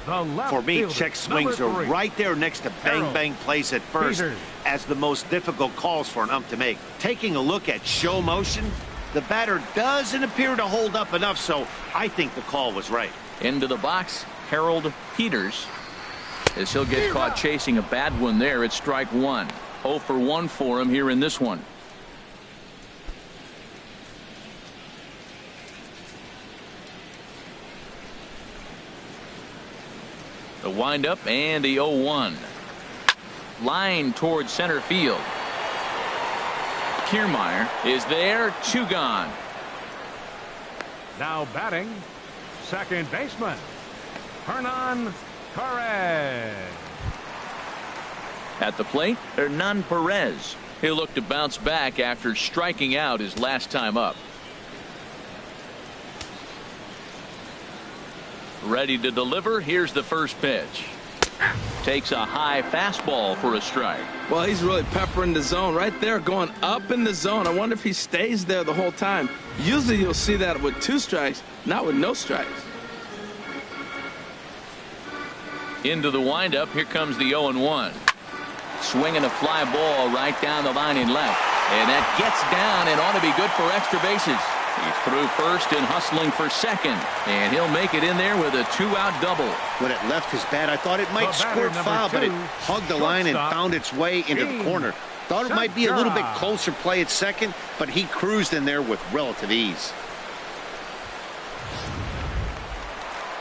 D: The left
C: For me,
D: fielder,
C: check swings are
D: number 3.
C: right there next to bang-bang plays at first
D: Peters.
C: as the most difficult calls for an ump to make. Taking a look at show motion, the batter doesn't appear to hold up enough, so I think the call was right.
A: Into the box, Harold Peters. As he'll get caught chasing a bad one there, it's strike one. 0 for 1 for him here in this one. The windup and the 0-1. Line towards center field. Kiermaier is there, 2 gone.
D: Now batting, second baseman, Hernan Perez.
A: At the plate, Hernan Perez. He'll look to bounce back after striking out his last time up. Ready to deliver. Here's the first pitch. Takes a high fastball for a strike.
B: Well, he's really peppering the zone right there, going up in the zone. I wonder if he stays there the whole time. Usually you'll see that with 2 strikes, not with no strikes.
A: Into the windup. Here comes the 0-1. Swinging a fly ball right down the line in left. And that gets down and ought to be good for extra bases. He's through first and hustling for second. And he'll make it in there with a 2-out double.
C: When it left his bat, I thought it might squirt foul, but it hugged the line and found its way into the corner. Thought it might be a little bit closer play at second, but he cruised in there with relative ease.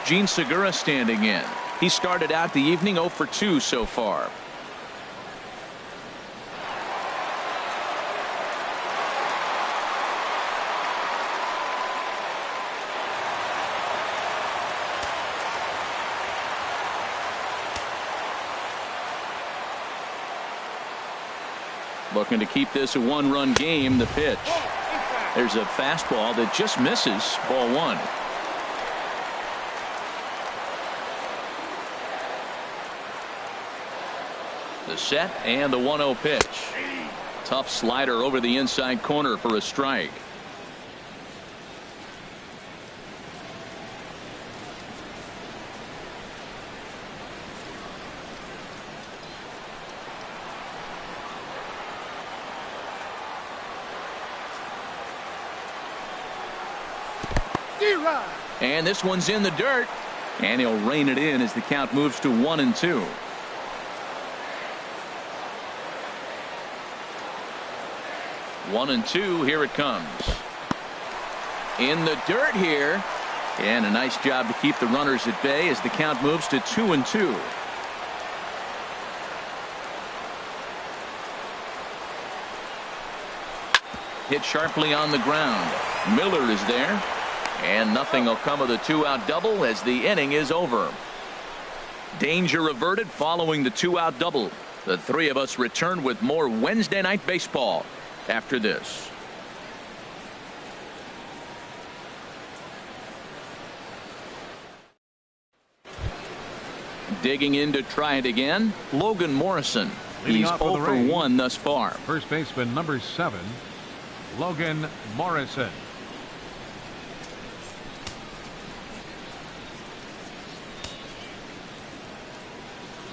A: Gene Segura standing in. He started out the evening 0 for 2 so far. Looking to keep this a 1-run game. The pitch. There's a fastball that just misses. Ball 1. The set and the 1-0 pitch. Tough slider over the inside corner for a strike. And this one's in the dirt. And he'll rein it in as the count moves to 1-2. One and two. Here it comes. In the dirt here. And a nice job to keep the runners at bay as the count moves to 2-2. Hit sharply on the ground. Miller is there. And nothing will come of the 2-out double as the inning is over. Danger averted following the 2-out double. The three of us return with more Wednesday Night Baseball after this. Digging in to try it again, Logan Morrison. He's 0 for 1 thus far.
D: First baseman number 7, Logan Morrison.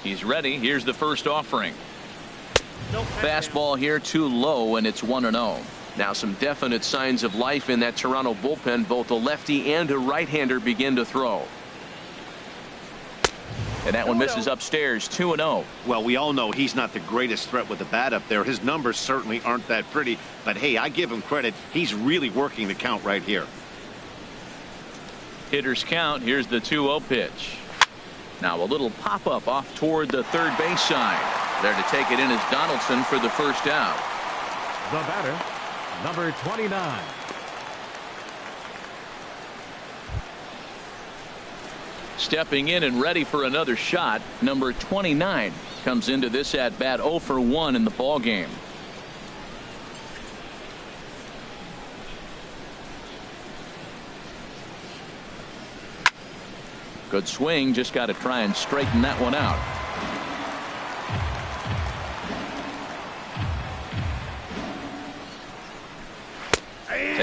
A: He's ready. Here's the first offering. Fastball here too low, and it's 1-0. Now some definite signs of life in that Toronto bullpen. Both a lefty and a right-hander begin to throw. And that one misses upstairs. 2-0.
C: Well, we all know he's not the greatest threat with the bat up there. His numbers certainly aren't that pretty. But hey, I give him credit. He's really working the count right here.
A: Hitter's count. Here's the 2-0 pitch. Now a little pop-up off toward the third base side. There to take it in is Donaldson for the first out.
D: The batter, number 29.
A: Stepping in and ready for another shot, number 29 comes into this at bat 0 for 1 in the ball game. Good swing, just got to try and straighten that one out.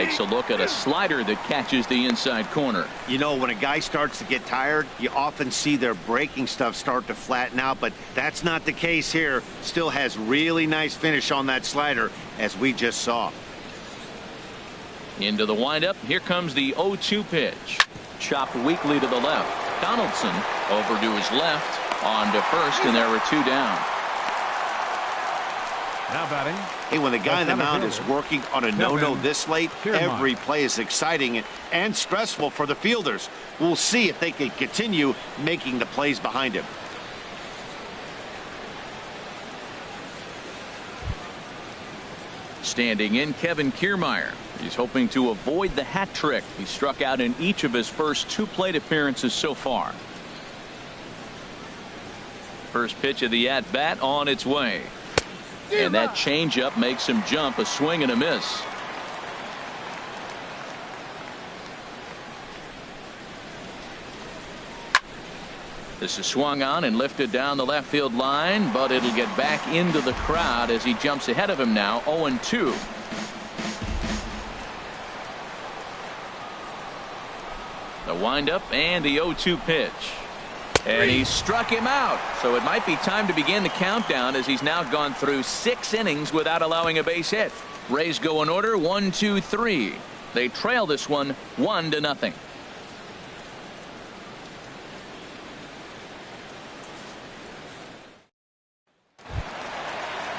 A: Takes a look at a slider that catches the inside corner.
C: You know, when a guy starts to get tired, you often see their breaking stuff start to flatten out, but that's not the case here. Still has really nice finish on that slider, as we just saw.
A: Into the windup. Here comes the 0-2 pitch. Chopped weakly to the left. Donaldson over to his left, on to first, and there were 2 down.
D: Now batting.
C: Hey, when the guy on the mound is working on a no-no this late, every play is exciting and stressful for the fielders. We'll see if they can continue making the plays behind him.
A: Standing in, Kevin Kiermaier. He's hoping to avoid the hat trick. He struck out in each of his first 2 plate appearances so far. First pitch of the at-bat on its way. And that changeup makes him jump. A swing and a miss. This is swung on and lifted down the left field line, but it'll get back into the crowd as he jumps ahead of him now. 0-2. The windup and the 0-2 pitch. And he struck him out. So it might be time to begin the countdown, as he's now gone through 6 innings without allowing a base hit. Rays go in order 1, 2, 3. They trail this one 1-0.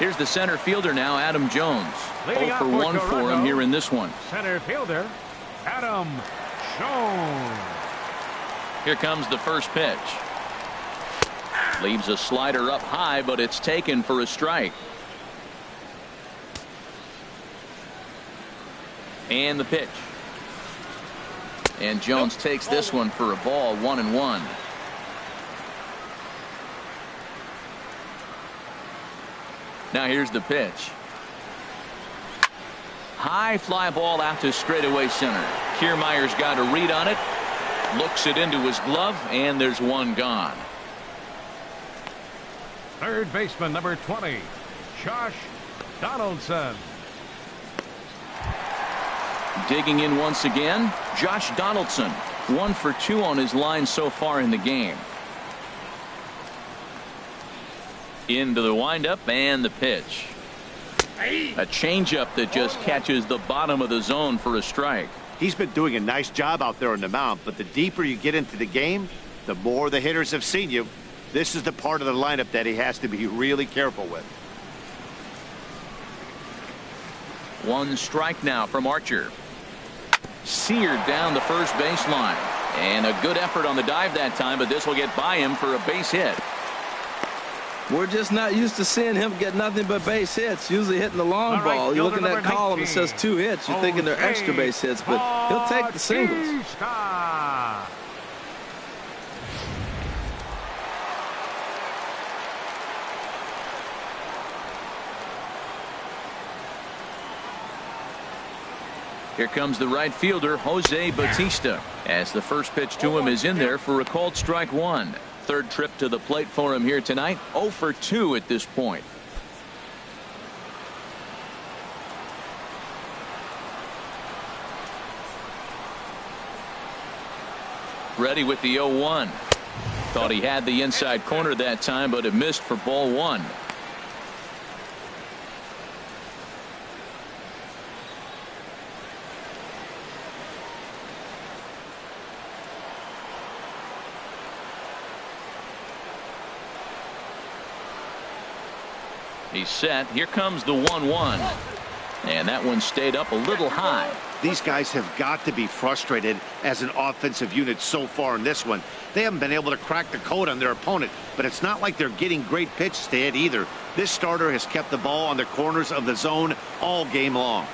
A: Here's the center fielder now, Adam Jones. 0 for 1 for him here in this one.
D: Center fielder, Adam Jones.
A: Here comes the first pitch. Leaves a slider up high, but it's taken for a strike. And the pitch. And Jones takes this one for a ball. 1-1. Now here's the pitch. High fly ball out to straightaway center. Kiermaier's got a read on it. Looks it into his glove, and there's 1 gone.
D: Third baseman, number 20, Josh Donaldson.
A: Digging in once again, Josh Donaldson. 1 for 2 on his line so far in the game. Into the windup and the pitch. A changeup that just catches the bottom of the zone for a strike.
C: He's been doing a nice job out there on the mound, but the deeper you get into the game, the more the hitters have seen you. This is the part of the lineup that he has to be really careful with.
A: 1 strike now from Archer. Seared down the first baseline. And a good effort on the dive that time, but this will get by him for a base hit.
B: We're just not used to seeing him get nothing but base hits. Usually hitting the long ball. You're looking at that column, it says 2 hits. You're thinking they're extra base hits, but he'll take the singles.
A: Here comes the right fielder, Jose Bautista, as the first pitch to him is in there for a called strike 1. Third trip to the plate for him here tonight. 0 for 2 at this point. Ready with the 0-1. Thought he had the inside corner that time, but it missed for ball 1. He's set. Here comes the 1-1. And that one stayed up a little high.
C: These guys have got to be frustrated as an offensive unit so far in this one. They haven't been able to crack the code on their opponent, but it's not like they're getting great pitches to hit either. This starter has kept the ball on the corners of the zone all game long.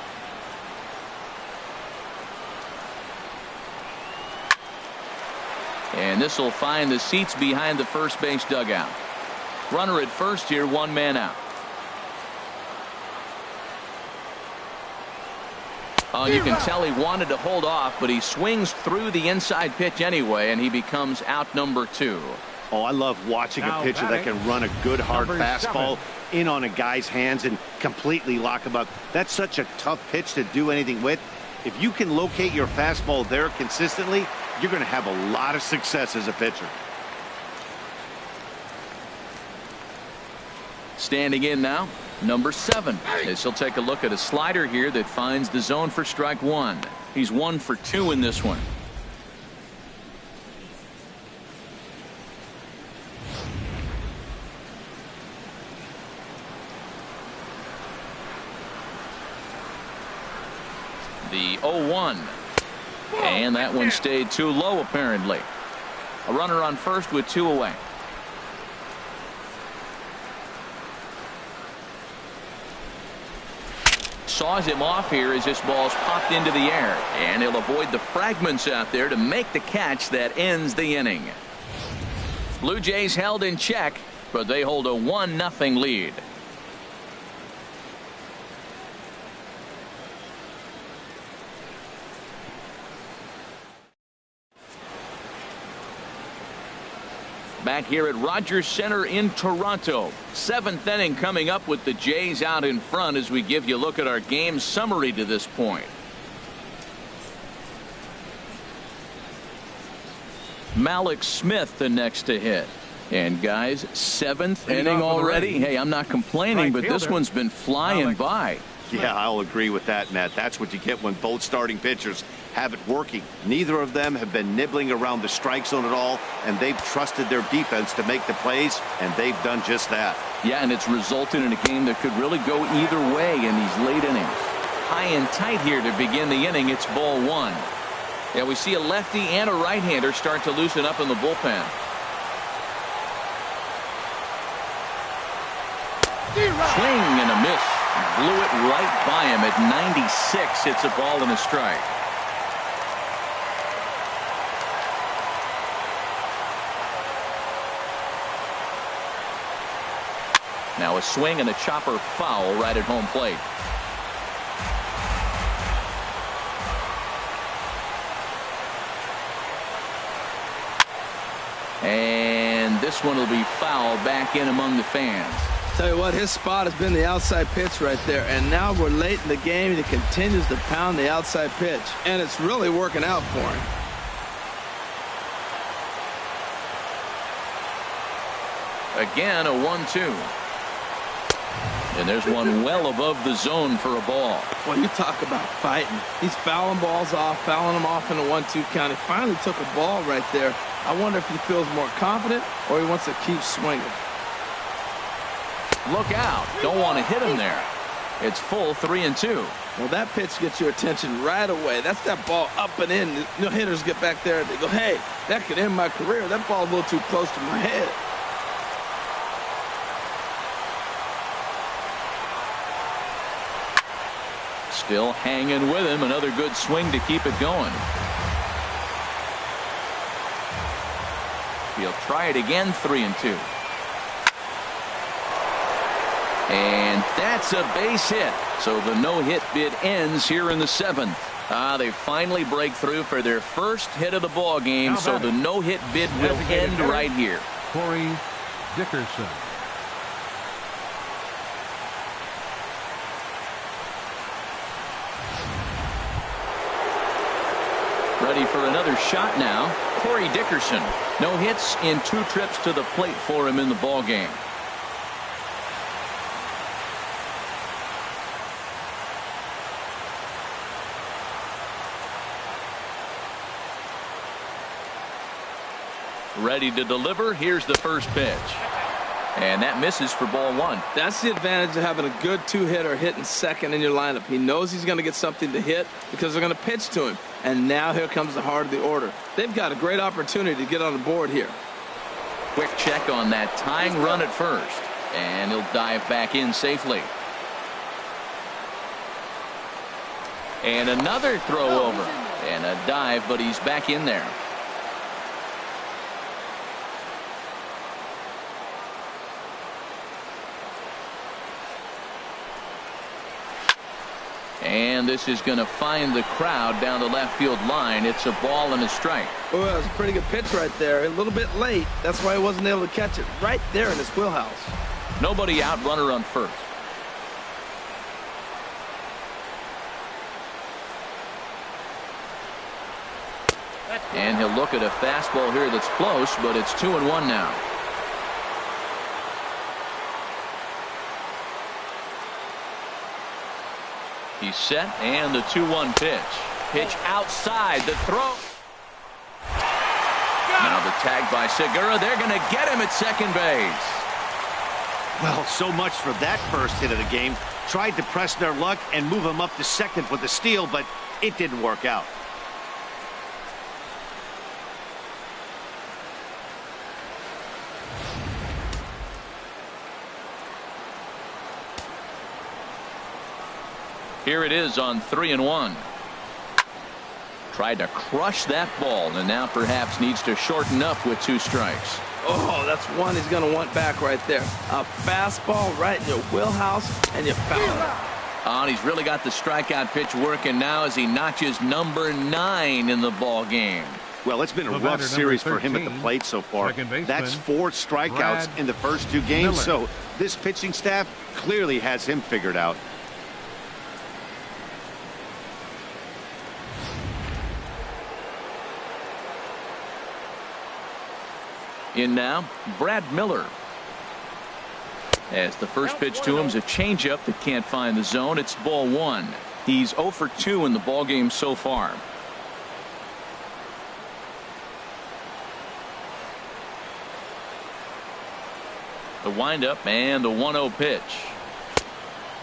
A: And this will find the seats behind the first base dugout. Runner at first here, 1 man out. Oh, you can tell he wanted to hold off, but he swings through the inside pitch anyway, and he becomes out number 2.
C: Oh, I love watching a pitcher that can run a good hard fastball in on a guy's hands and completely lock him up. That's such a tough pitch to do anything with. If you can locate your fastball there consistently, you're going to have a lot of success as a pitcher.
A: Standing in now, number 7. As he'll take a look at a slider here that finds the zone for strike 1. He's 1 for 2 in this one. The 0-1. And that one stayed too low, apparently. A runner on first with 2 away. Saws him off here as this ball's popped into the air. And he'll avoid the fragments out there to make the catch that ends the inning. Blue Jays held in check, but they hold a 1-0 lead. Back here at Rogers Center in Toronto. 7th inning coming up with the Jays out in front as we give you a look at our game summary to this point. Malik Smith the next to hit. And guys, 7th inning already. Hey, I'm not complaining, but this one's been flying by.
C: Yeah, I'll agree with that, Matt. That's what you get when both starting pitchers have it working. Neither of them have been nibbling around the strike zone at all, and they've trusted their defense to make the plays, and they've done just that.
A: Yeah, and it's resulted in a game that could really go either way in these late innings. High and tight here to begin the inning. It's ball 1. Yeah, we see a lefty and a right-hander start to loosen up in the bullpen. Swing and a miss. Blew it right by him at 96. It's a ball and a strike. Now a swing and a chopper foul right at home plate. And this one will be fouled back in among the fans.
B: Tell you what, his spot has been the outside pitch right there, and now we're late in the game and he continues to pound the outside pitch, and it's really working out for him.
A: Again, a 1-2. And there's one well above the zone for a ball.
B: Well, you talk about fighting. He's fouling balls off, fouling them off in a 1-2 count. He finally took a ball right there. I wonder if he feels more confident or he wants to keep swinging.
A: Look out. Don't want to hit him there. It's full 3-2.
B: Well, that pitch gets your attention right away. That's that ball up and in. You know, hitters get back there and they go, hey, that could end my career. That ball's a little too close to my head.
A: Still hanging with him. Another good swing to keep it going. He'll try it again. 3-2. And that's a base hit. So the no-hit bid ends here in the 7th. They finally break through for their first hit of the ball game. So the no-hit bid will end right here.
D: Corey Dickerson.
A: Ready for another shot now. Corey Dickerson. No hits in 2 trips to the plate for him in the ball game. Ready to deliver. Here's the first pitch. And that misses for ball 1.
B: That's the advantage of having a good 2-hitter hitting second in your lineup. He knows he's going to get something to hit because they're going to pitch to him. And now here comes the heart of the order. They've got a great opportunity to get on the board here.
A: Quick check on that tying run at first. And he'll dive back in safely. And another throw over. And a dive, but he's back in there. And this is going to find the crowd down the left field line. It's a ball and a strike.
B: Oh, that was a pretty good pitch right there. A little bit late. That's why he wasn't able to catch it right there in his wheelhouse.
A: Nobody out, runner on first. And he'll look at a fastball here that's close, but it's 2-1 now. He's set, and the 2-1 pitch. Pitch outside, the throw. Now the tag by Segura. They're going to get him at second base.
C: Well, so much for that first hit of the game. Tried to press their luck and move him up to second with the steal, but it didn't work out.
A: Here it is on 3-1. Tried to crush that ball, and now perhaps needs to shorten up with 2 strikes.
B: Oh, that's one he's going to want back right there. A fastball right in your wheelhouse, and you foul it.
A: Oh, and he's really got the strikeout pitch working now as he notches number 9 in the ball game.
C: Well, it's been a rough series for him at the plate so far. That's 4 strikeouts in the first 2 games, so this pitching staff clearly has him figured out.
A: In now, Brad Miller. As the first pitch to him is a changeup that can't find the zone. It's ball 1. He's 0 for 2 in the ball game so far. The windup and the 1-0 pitch.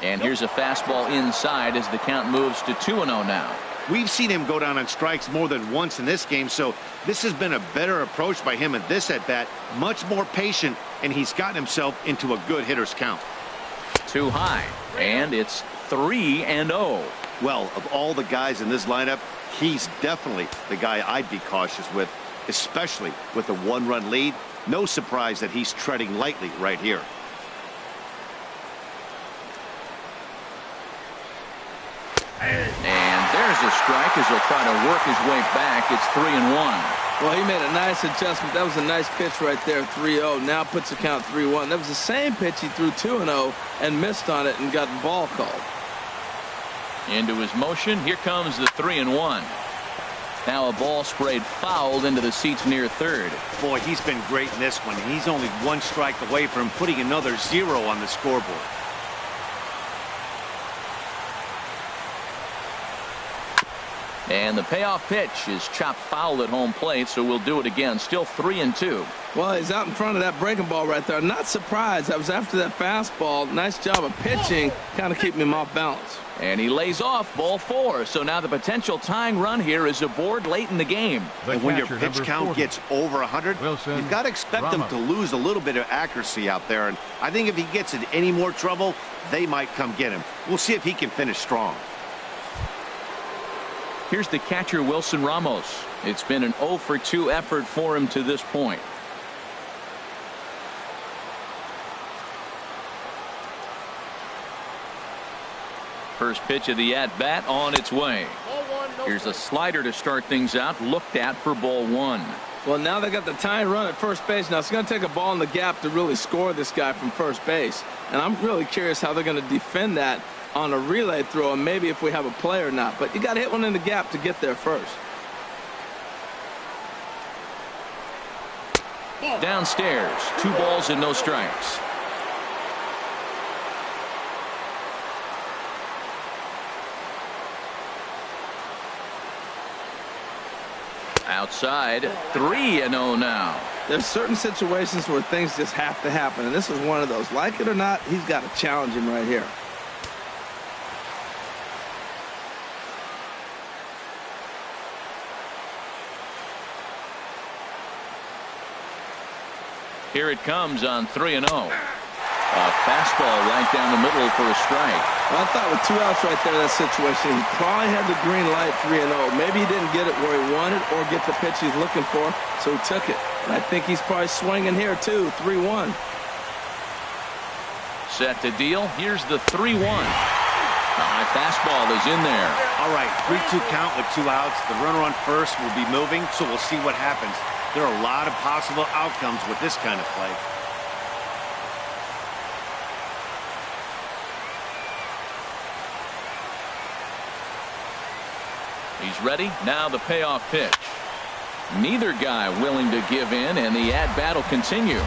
A: And here's a fastball inside as the count moves to 2-0 now.
C: We've seen him go down on strikes more than once in this game, so this has been a better approach by him at this at-bat. Much more patient, and he's gotten himself into a good hitter's count.
A: Too high, and it's 3-0.
C: Well, of all the guys in this lineup, he's definitely the guy I'd be cautious with, especially with a 1-run lead. No surprise that he's treading lightly right here.
A: And there's a strike as he'll try to work his way back. It's 3-1.
B: Well, he made a nice adjustment. That was a nice pitch right there, 3-0. Now puts the count 3-1. That was the same pitch he threw 2-0 and missed on it and got the ball called.
A: Into his motion. Here comes the 3-1. Now a ball sprayed fouled into the seats near third.
C: Boy, he's been great in this one. He's only 1 strike away from putting another 0 on the scoreboard.
A: And the payoff pitch is chopped foul at home plate, so we'll do it again. Still 3-2.
B: Well, he's out in front of that breaking ball right there. Not surprised. I was after that fastball. Nice job of pitching, kind of keeping him off balance.
A: And he lays off ball 4. So now the potential tying run here is aboard late in the game.
C: And when your pitch count gets over 100, you've got to expect them to lose a little bit of accuracy out there. And I think if he gets in any more trouble, they might come get him. We'll see if he can finish strong.
A: Here's the catcher, Wilson Ramos. It's been an 0 for 2 effort for him to this point. First pitch of the at-bat on its way. Here's a slider to start things out, looked at for ball 1.
B: Well, now they got the tying run at first base. Now it's going to take a ball in the gap to really score this guy from first base. And I'm really curious how they're going to defend that on a relay throw, and maybe if we have a play or not. But you got to hit one in the gap to get there first.
A: Downstairs, 2 balls and no strikes. Outside, 3-0 now.
B: There's certain situations where things just have to happen, and this is one of those. Like it or not, he's got to challenge him right here.
A: Here it comes on 3-0. A fastball right down the middle for a strike.
B: Well, I thought with 2 outs right there in that situation, he probably had the green light 3-0. Maybe he didn't get it where he wanted or get the pitch he's looking for, so he took it. And I think he's probably swinging here, too, 3-1.
A: Set to deal. Here's the 3-1. The high fastball is in there.
C: All right, 3-2 count with 2 outs. The runner on first will be moving, so we'll see what happens. There are a lot of possible outcomes with this kind of play.
A: He's ready. Now the payoff pitch. Neither guy willing to give in, and the at-bat will continue.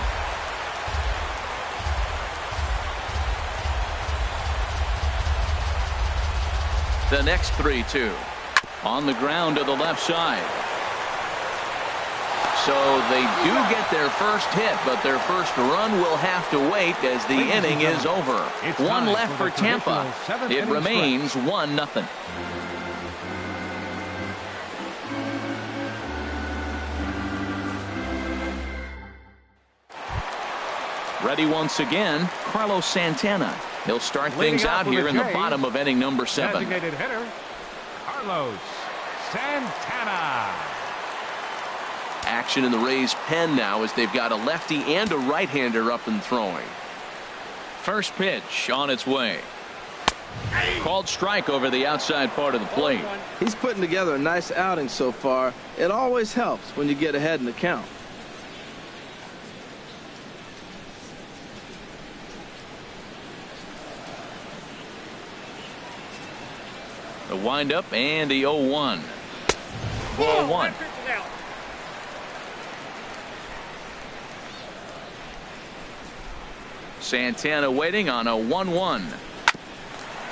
A: The next 3-2 on the ground to the left side. So they do get their first hit, but their first run will have to wait as the inning is over. One left for Tampa. It remains 1-0. Ready once again, Carlos Santana. He'll start things out here in the bottom of inning number 7.
D: Designated hitter, Carlos Santana.
A: Action in the Rays' pen now as they've got a lefty and a right-hander up and throwing. First pitch on its way. Called strike over the outside part of the plate.
B: He's putting together a nice outing so far. It always helps when you get ahead in the count.
A: The windup and the 0-1. Ball 1. Santana waiting on a 1-1.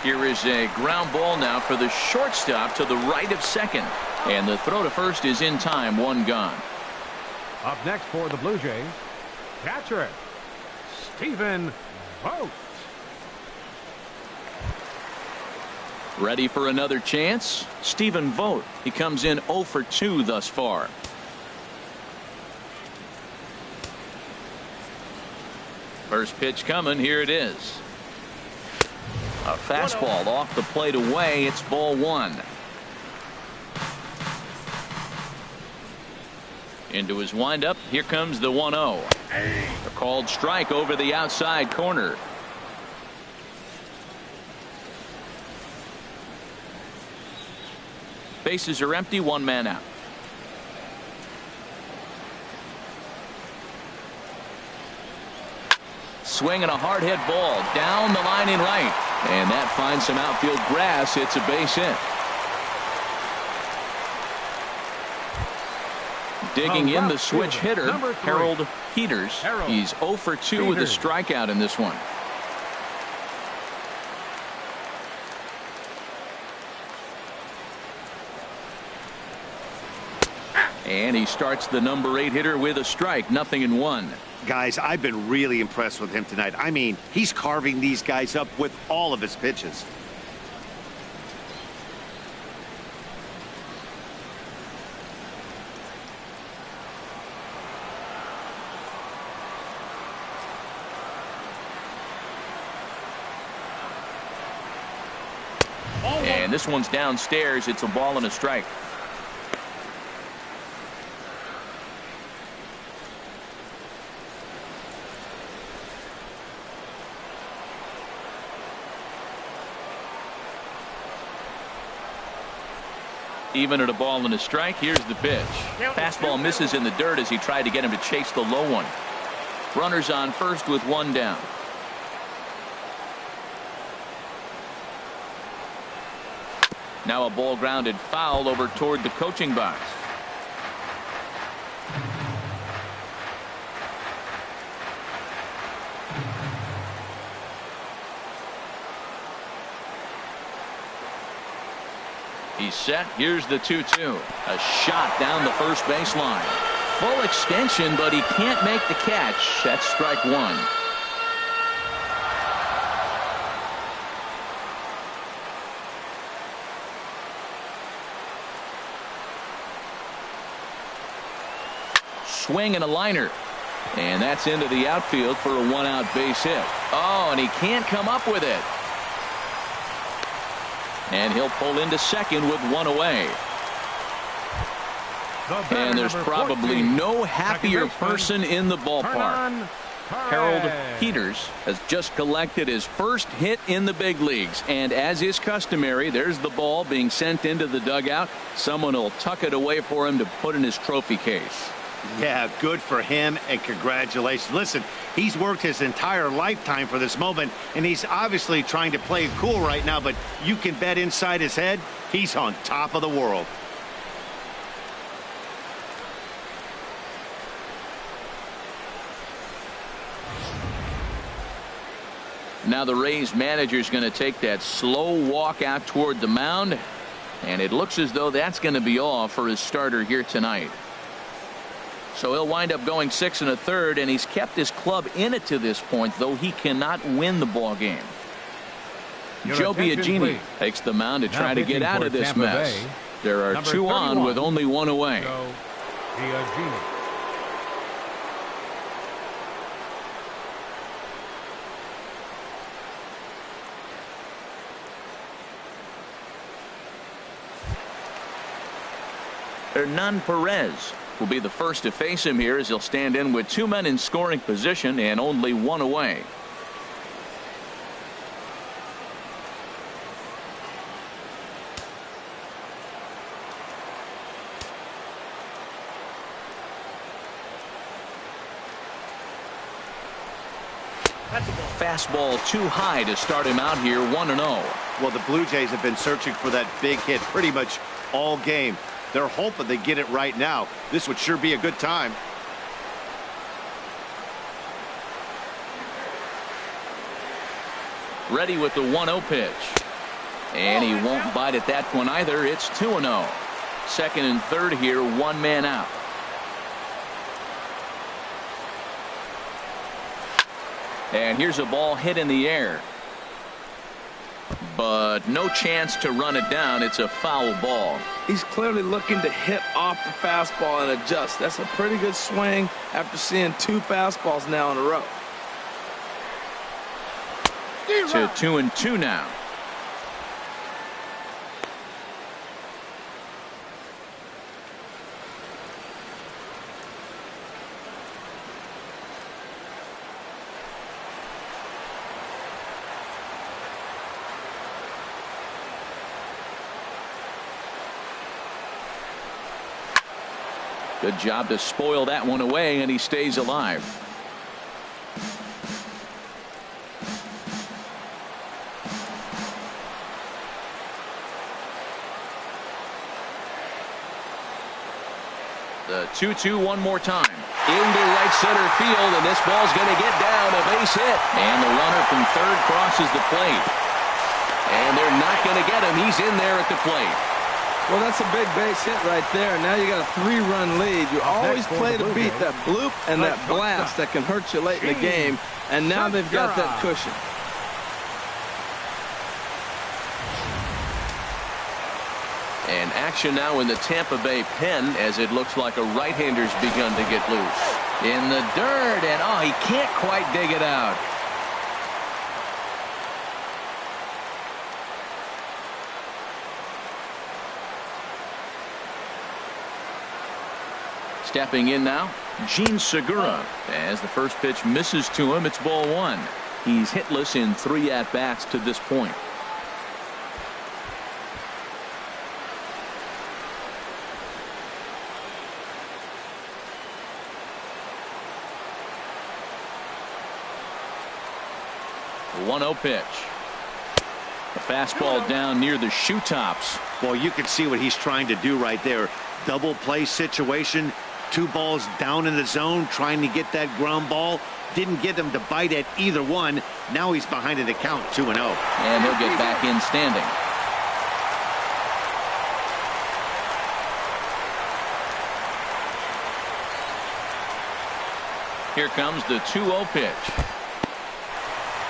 A: Here is a ground ball now for the shortstop to the right of second. And the throw to first is in time. 1 gone.
D: Up next for the Blue Jays, catcher Stephen Vogt.
A: Ready for another chance? Stephen Vogt. He comes in 0 for 2 thus far. First pitch coming. Here it is. A fastball off the plate away. It's ball 1. Into his windup. Here comes the 1-0. A called strike over the outside corner. Bases are empty. 1 man out. Swinging a hard hit ball down the line in right, and that finds some outfield grass. It's a base hit. Digging in the switch hitter, Harold Peters. He's 0 for 2 with a strikeout in this one. And he starts the number 8 hitter with a strike. 0-1.
C: Guys, I've been really impressed with him tonight. I mean, he's carving these guys up with all of his pitches.
A: And this one's downstairs. It's a ball and a strike. Even at a ball and a strike. Here's the pitch. Fastball misses in the dirt as he tried to get him to chase the low one. Runners on first with 1 down. Now a ball grounded foul over toward the coaching box. He's set. Here's the 2-2. A shot down the first baseline. Full extension, but he can't make the catch. That's strike 1. Swing and a liner. And that's into the outfield for a 1-out base hit. Oh, and he can't come up with it. And he'll pull into second with 1 away. And there's probably no happier person in the ballpark. Harold Peters has just collected his first hit in the big leagues. And as is customary, there's the ball being sent into the dugout. Someone will tuck it away for him to put in his trophy case.
C: Yeah, good for him, and congratulations. Listen, he's worked his entire lifetime for this moment, and he's obviously trying to play it cool right now, but you can bet inside his head, he's on top of the world.
A: Now the Rays manager is going to take that slow walk out toward the mound, and it looks as though that's going to be all for his starter here tonight. So he'll wind up going 6 1/3, and he's kept his club in it to this point, though he cannot win the ball game. Joe Biagini takes the mound to try to get out of this mess. There are 2 on with only 1 away.
D: Joe Biagini.
A: Hernan Perez will be the first to face him here, as he'll stand in with 2 men in scoring position and only 1 away. Fastball too high to start him out here, 1-0.
C: Well, the Blue Jays have been searching for that big hit pretty much all game. They're hoping they get it right now. This would sure be a good time.
A: Ready with the 1-0 pitch. And he won't bite at that one either. It's 2-0. Second and third here, 1 man out. And here's a ball hit in the air, but no chance to run it down. It's a foul ball.
B: He's clearly looking to hit off the fastball and adjust. That's a pretty good swing after seeing 2 fastballs now in a row.
A: To 2-2 now. Good job to spoil that one away, and he stays alive. The 2-2 one more time. Into right center field, and this ball's going to get down, a base hit. And the runner from third crosses the plate. And they're not going to get him. He's in there at the plate.
B: Well, that's a big base hit right there. Now you got a 3-run lead. You always play to beat that bloop and that blast that can hurt you late in the game. And now they've got that cushion.
A: And action now in the Tampa Bay pen, as it looks like a right-hander's begun to get loose. In the dirt, and oh, he can't quite dig it out. Stepping in now, Gene Segura. As the first pitch misses to him, it's ball 1. He's hitless in 3 at-bats to this point. The 1-0 pitch. A fastball down near the shoe tops.
C: Well, you can see what he's trying to do right there. Double play situation. 2 balls down in the zone, trying to get that ground ball. Didn't get him to bite at either one. Now he's behind in the count, 2-0.
A: And he'll get back in standing. Here comes the 2-0 pitch.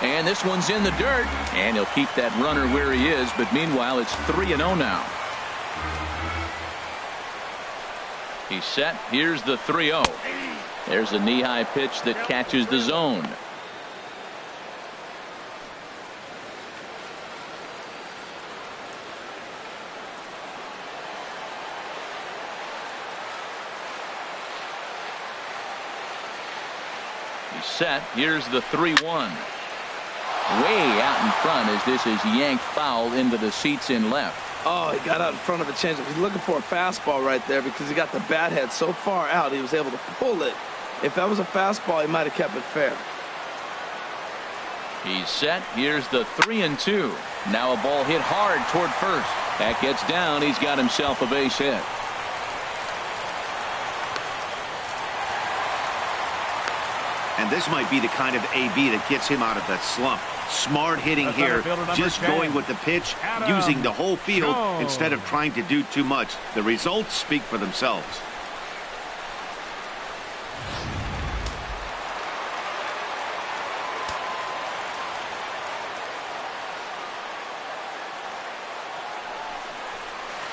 A: And this one's in the dirt. And he'll keep that runner where he is. But meanwhile, it's 3-0 now. He's set. Here's the 3-0. There's a knee-high pitch that catches the zone. He's set. Here's the 3-1. Way out in front as this is yanked foul into the seats in left.
B: Oh, he got out in front of the changeup. He's looking for a fastball right there because he got the bat head so far out he was able to pull it. If that was a fastball, he might have kept it fair.
A: He's set. Here's the 3-2. Now a ball hit hard toward first. That gets down. He's got himself a base hit.
C: And this might be the kind of AB that gets him out of that slump. Smart hitting here, just going with the pitch, using the whole field instead of trying to do too much. The results speak for themselves.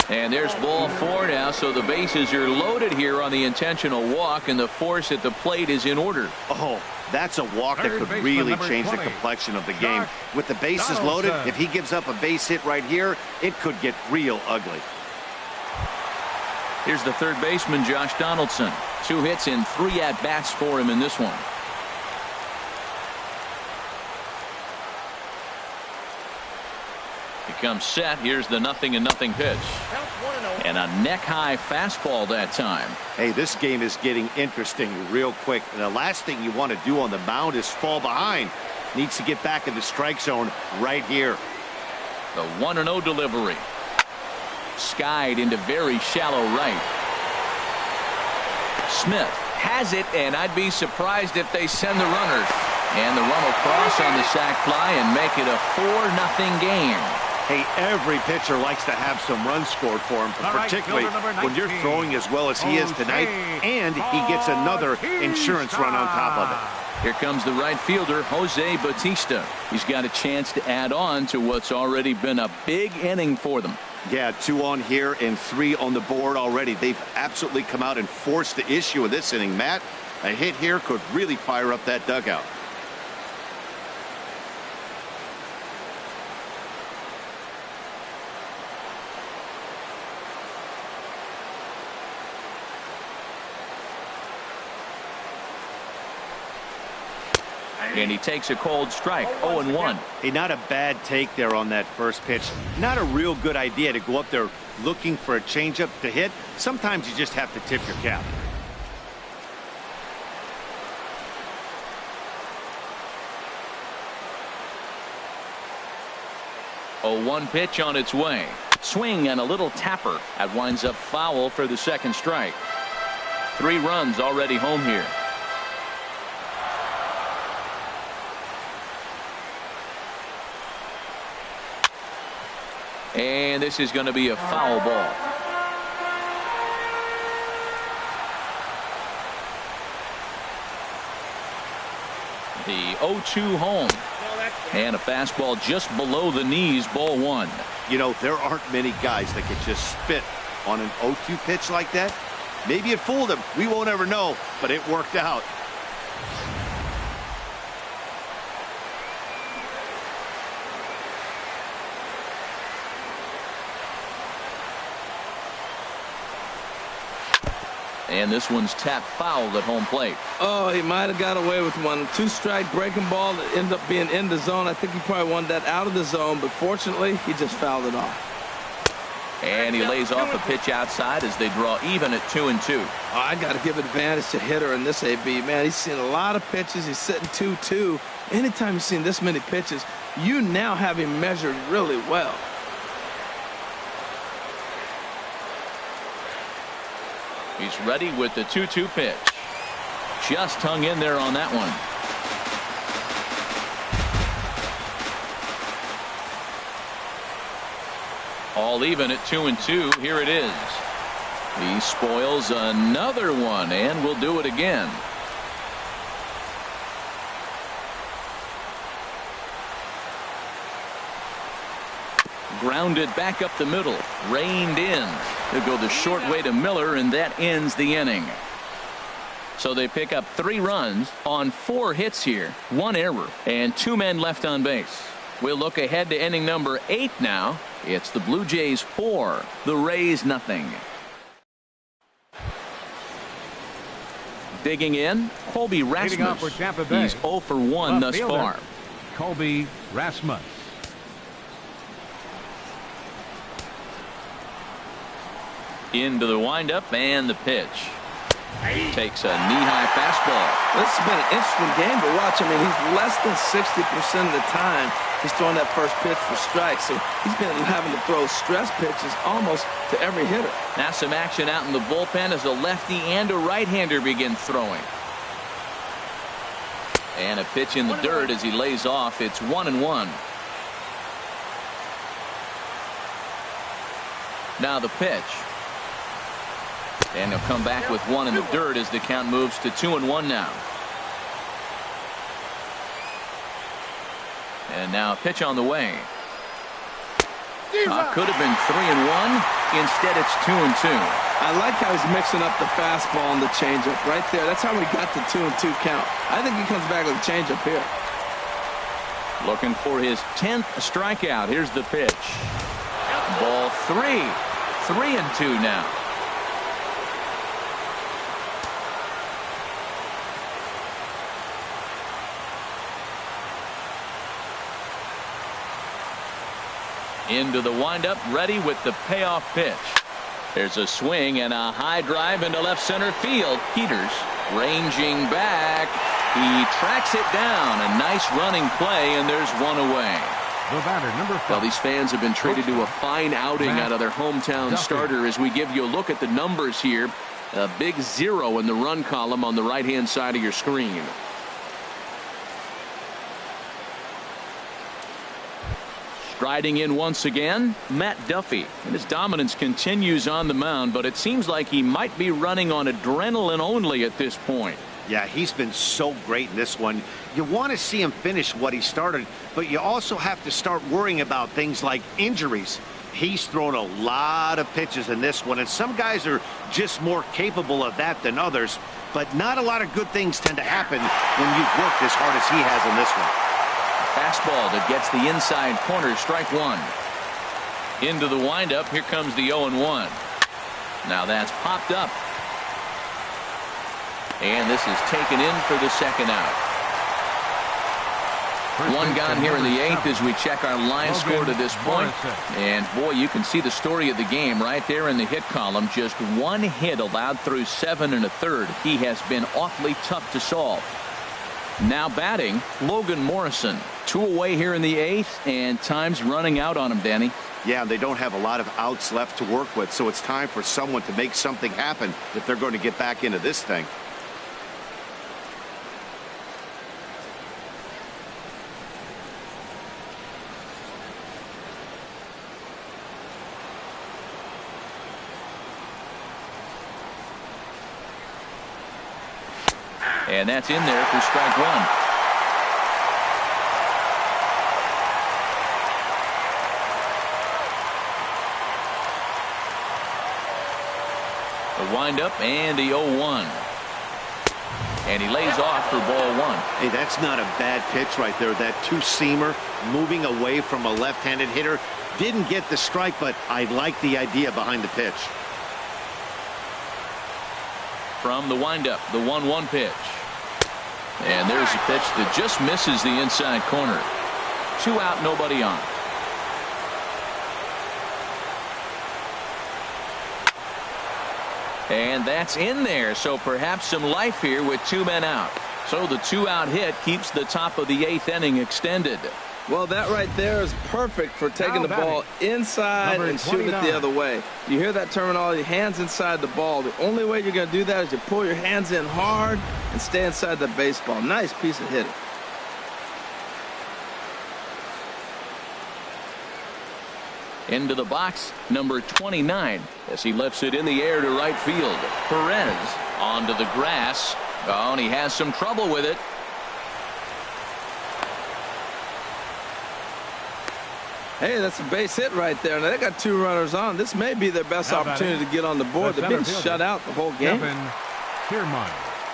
A: And there's ball 4 now, so the bases are loaded here on the intentional walk, and the force at the plate is in order.
C: Oh, that's a walk that could really change the complexion of the game. With the bases loaded, if he gives up a base hit right here, it could get real ugly.
A: Here's the third baseman, Josh Donaldson. 2 hits and 3 at-bats for him in this one. He comes set. Here's the 0-0 pitch. And a neck-high fastball that time.
C: Hey, this game is getting interesting real quick. And the last thing you want to do on the mound is fall behind. Needs to get back in the strike zone right here.
A: The 1-0 delivery. Skied into very shallow right. Smith has it, and I'd be surprised if they send the runner. And the run will cross on the sac fly and make it a 4-0 game.
C: Hey, every pitcher likes to have some runs scored for him, particularly when you're throwing as well as he is tonight, and he gets another insurance run on top of it.
A: Here comes the right fielder, Jose Bautista. He's got a chance to add on to what's already been a big inning for them.
C: Yeah, 2 on here and 3 on the board already. They've absolutely come out and forced the issue in this inning, Matt. A hit here could really fire up that dugout.
A: And he takes a cold strike, 0-1.
C: Hey, not a bad take there on that first pitch. Not a real good idea to go up there looking for a changeup to hit. Sometimes you just have to tip your cap.
A: A 1 pitch on its way. Swing and a little tapper. That winds up foul for the second strike. 3 runs already home here. And this is going to be a foul ball. The 0-2 home. And a fastball just below the knees, ball 1.
C: You know, there aren't many guys that can just spit on an 0-2 pitch like that. Maybe it fooled him. We won't ever know, but it worked out.
A: And this one's tapped foul at home plate.
B: Oh, he might have got away with one. 2-strike breaking ball that ended up being in the zone. I think he probably wanted that out of the zone, but fortunately, he just fouled it off.
A: And he lays off a pitch outside as they draw even at 2-2.
B: Oh, I got to give advantage to hitter in this AB. Man, he's seen a lot of pitches. He's sitting 2-2. Anytime you've seen this many pitches, you now have him measured really well.
A: He's ready with the 2-2 pitch. Just hung in there on that one. All even at 2-2. Here it is. He spoils another one, and will do it again. Grounded back up the middle. Reined in. They'll go the short way to Miller, and that ends the inning. So they pick up 3 runs on 4 hits here. 1 error and 2 men left on base. We'll look ahead to inning number 8 now. It's the Blue Jays 4, the Rays nothing. Digging in, Colby Rasmus. He's 0 for 1 thus far.
D: Colby Rasmus.
A: Into the windup and the pitch. Takes a knee-high fastball.
B: This has been an interesting game to watch. I mean, he's less than 60% of the time he's throwing that first pitch for strikes. So he's been having to throw stress pitches almost to every hitter.
A: Now some action out in the bullpen as a lefty and a right-hander begin throwing. And a pitch in the dirt as he lays off. It's 1-1. Now the pitch. And he'll come back with one in the dirt as the count moves to 2-1 now. And now a pitch on the way. Could have been 3-1. Instead, it's 2-2.
B: I like how he's mixing up the fastball and the changeup right there. That's how we got the 2-2 count. I think he comes back with a changeup here.
A: Looking for his 10th strikeout. Here's the pitch. Ball 3. 3-2 now. Into the windup, ready with the payoff pitch. There's a swing and a high drive into left center field. Peters ranging back. He tracks it down. A nice running play, and there's one away.
D: The batter, number 5.
A: Well, these fans have been treated to a fine outing out of their hometown starter as we give you a look at the numbers here. A big 0 in the run column on the right-hand side of your screen. Striding in once again, Matt Duffy. And his dominance continues on the mound, but it seems like he might be running on adrenaline only at this point.
C: Yeah, he's been so great in this one. You want to see him finish what he started, but you also have to start worrying about things like injuries. He's thrown a lot of pitches in this one, and some guys are just more capable of that than others, but not a lot of good things tend to happen when you've worked as hard as he has in this one.
A: Fastball that gets the inside corner, strike one. Into the windup, here comes the 0-1. Now that's popped up. And this is taken in for the second out. One gone here in the 8th as we check our line score to this point. And boy, you can see the story of the game right there in the hit column. Just one hit allowed through 7 1/3. He has been awfully tough to solve. Now batting, Logan Morrison. 2 away here in the 8th, and time's running out on him, Danny.
C: Yeah, they don't have a lot of outs left to work with, so it's time for someone to make something happen if they're going to get back into this thing.
A: And that's in there for strike one. The windup and the 0-1. And he lays off for ball 1.
C: Hey, that's not a bad pitch right there. That two-seamer moving away from a left-handed hitter. Didn't get the strike, but I like the idea behind the pitch.
A: From the windup, the 1-1 pitch. And there's a pitch that just misses the inside corner. 2 out, nobody on. And that's in there, so perhaps some life here with 2 men out. So the 2-out hit keeps the top of the 8th inning extended.
B: Well, that right there is perfect for taking the ball inside and shooting it the other way. You hear that terminology, hands inside the ball. The only way you're going to do that is you pull your hands in hard and stay inside the baseball. Nice piece of hitting.
A: Into the box, number 29, as he lifts it in the air to right field. Perez onto the grass. Oh, and he has some trouble with it.
B: Hey, that's a base hit right there. Now they got 2 runners on. This may be their best opportunity to get on the board. They've been shut out the whole game.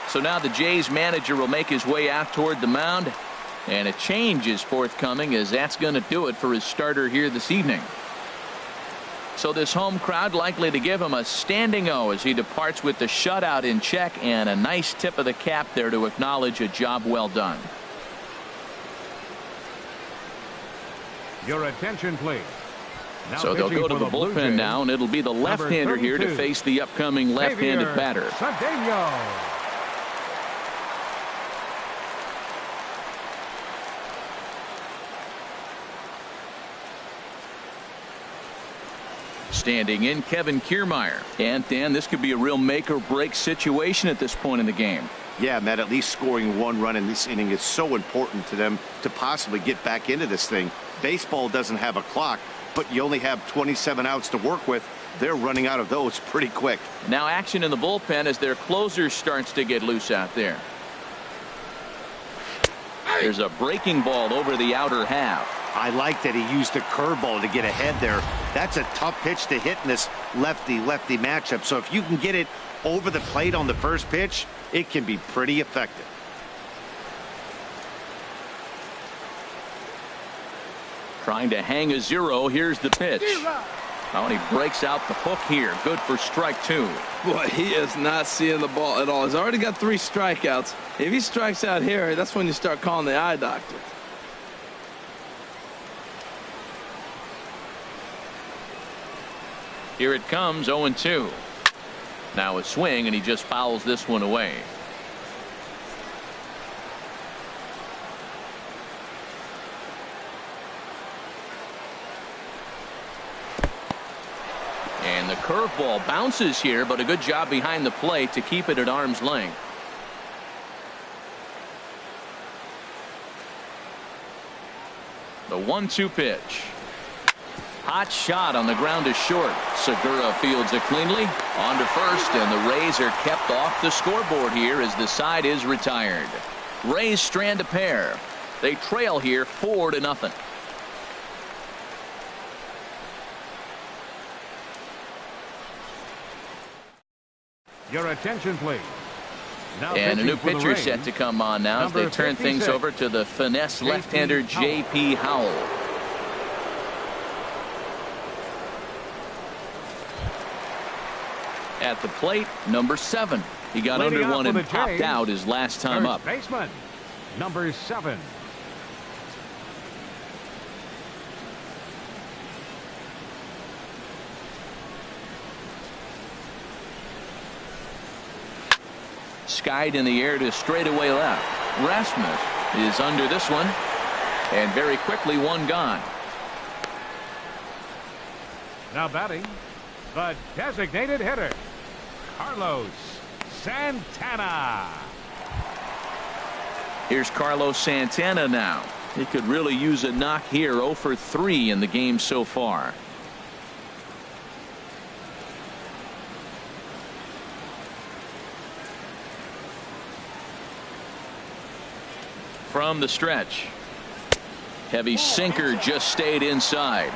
A: So now the Jays manager will make his way out toward the mound, and a change is forthcoming, as that's going to do it for his starter here this evening. So this home crowd likely to give him a standing O as he departs with the shutout in check, and a nice tip of the cap there to acknowledge a job well done.
D: Your attention, please.
A: So they'll go to the bullpen now, and it'll be the left-hander here to face the upcoming left-handed batter. Standing in, Kevin Kiermaier. And Dan, this could be a real make or break situation at this point in the game.
C: Yeah, Matt, at least scoring 1 run in this inning is so important to them to possibly get back into this thing. Baseball doesn't have a clock, but you only have 27 outs to work with. They're running out of those pretty quick.
A: Now action in the bullpen as their closer starts to get loose out there. There's a breaking ball over the outer half.
C: I like that he used the curveball to get ahead there. That's a tough pitch to hit in this lefty-lefty matchup. So if you can get it over the plate on the first pitch, it can be pretty effective.
A: Trying to hang a 0. Here's the pitch. Oh, and he breaks out the hook here. Good for strike 2.
B: Boy, he is not seeing the ball at all. He's already got 3 strikeouts. If he strikes out here, that's when you start calling the eye doctor.
A: Here it comes, 0-2. Now a swing, and he just fouls this one away. And the curveball bounces here, but a good job behind the plate to keep it at arm's length. The 1-2 pitch. Hot shot on the ground is short. Segura fields it cleanly. On to first, and the Rays are kept off the scoreboard here as the side is retired. Rays strand a pair. They trail here 4-0.
D: Your attention, please. Now
A: and a new
D: pitching for the
A: pitcher
D: Rays,
A: set to come on now as they turn
D: 56,
A: things over to the finesse left-hander J.P. Howell. At the plate, number 7. He got
D: Leading
A: under
D: off
A: one
D: for
A: and
D: the
A: popped
D: Jays,
A: out his last time
D: first
A: up.
D: baseman, number 7.
A: Skied in the air to straightaway left. Rasmus is under this one, and very quickly one gone.
D: Now batting, the designated hitter, Carlos Santana.
A: Here's Carlos Santana now. He could really use a knock here. 0 for 3 in the game so far. From the stretch. Heavy sinker just stayed inside.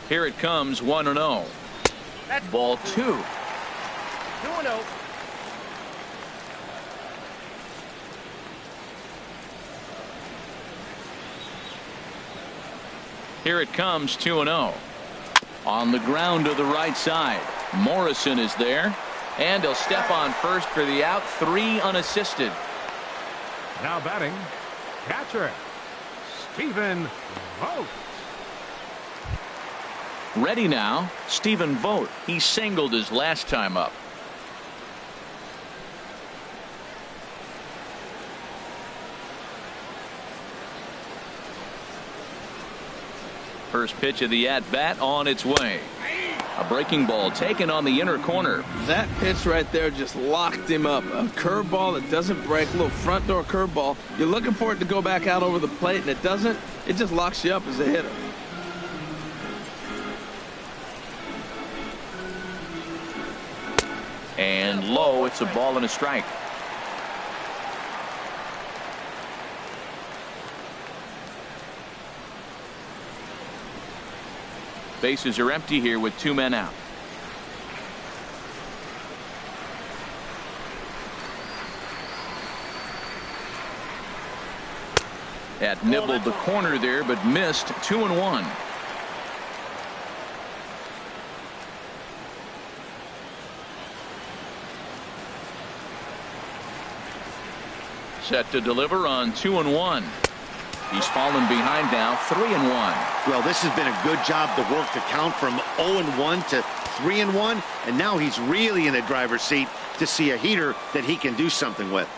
A: Here it comes, 1-0. Ball 2.
E: 2-0.
A: Here it comes, 2-0. On the ground to the right side. Morrison is there, and he'll step on first for the out. 3 unassisted.
D: Now batting, catcher, Stephen Vogt.
A: Ready now, Stephen Vogt. He singled his last time up. First pitch of the at-bat on its way. A breaking ball taken on the inner corner.
B: That pitch right there just locked him up. A curveball that doesn't break, a little front door curveball. You're looking for it to go back out over the plate, and it doesn't. It just locks you up as a hitter.
A: And low, it's a ball and a strike. Bases are empty here with 2 men out. That nibbled the corner there, but missed. 2-1. Set to deliver on 2-1. He's fallen behind now, 3-1.
C: Well, this has been a good job to work the count from 0-1 to 3-1, and now he's really in the driver's seat to see a heater that he can do something with.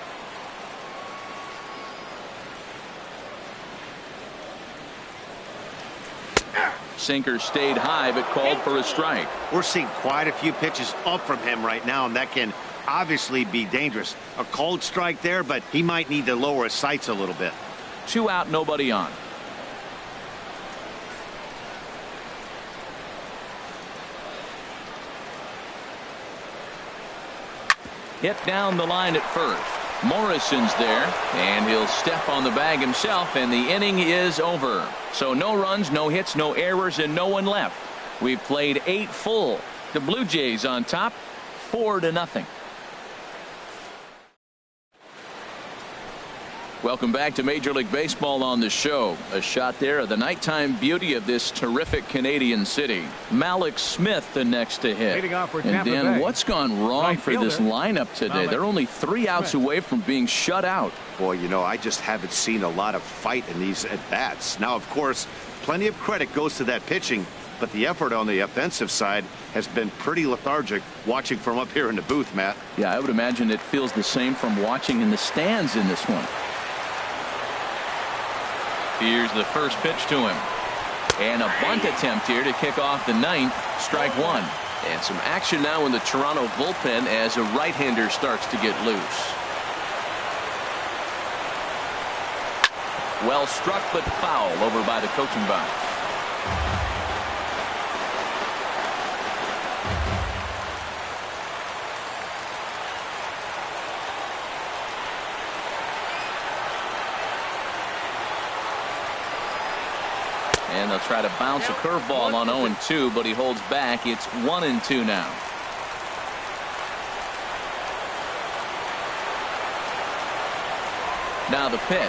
A: sinker stayed high but called for a strike.
C: We're seeing quite a few pitches up from him right now, and that can obviously be dangerous. A cold strike there, but he might need to lower his sights a little bit.
A: 2 out, nobody on. Hit down the line at first. Morrison's there, and he'll step on the bag himself, and the inning is over. So no runs, no hits, no errors, and no one left. We've played 8 full. The Blue Jays on top, 4-0. Welcome back to Major League Baseball on the show. A shot there of the nighttime beauty of this terrific Canadian city. Malik Smith the next to hit. And Dan, what's gone wrong for this lineup today? They're only 3 outs away from being shut out.
C: Boy, you know, I just haven't seen a lot of fight in these at-bats. Now, of course, plenty of credit goes to that pitching, but the effort on the offensive side has been pretty lethargic watching from up here in the booth, Matt.
A: Yeah, I would imagine it feels the same from watching in the stands in this one. Here's the first pitch to him. And a bunt attempt here to kick off the 9th. Strike 1.
F: And some action now in the Toronto bullpen as a right-hander starts to get loose.
A: Well struck but foul over by the coaching box. And they'll try to bounce a curveball on 0-2, but he holds back. It's 1-2 now. Now the pitch.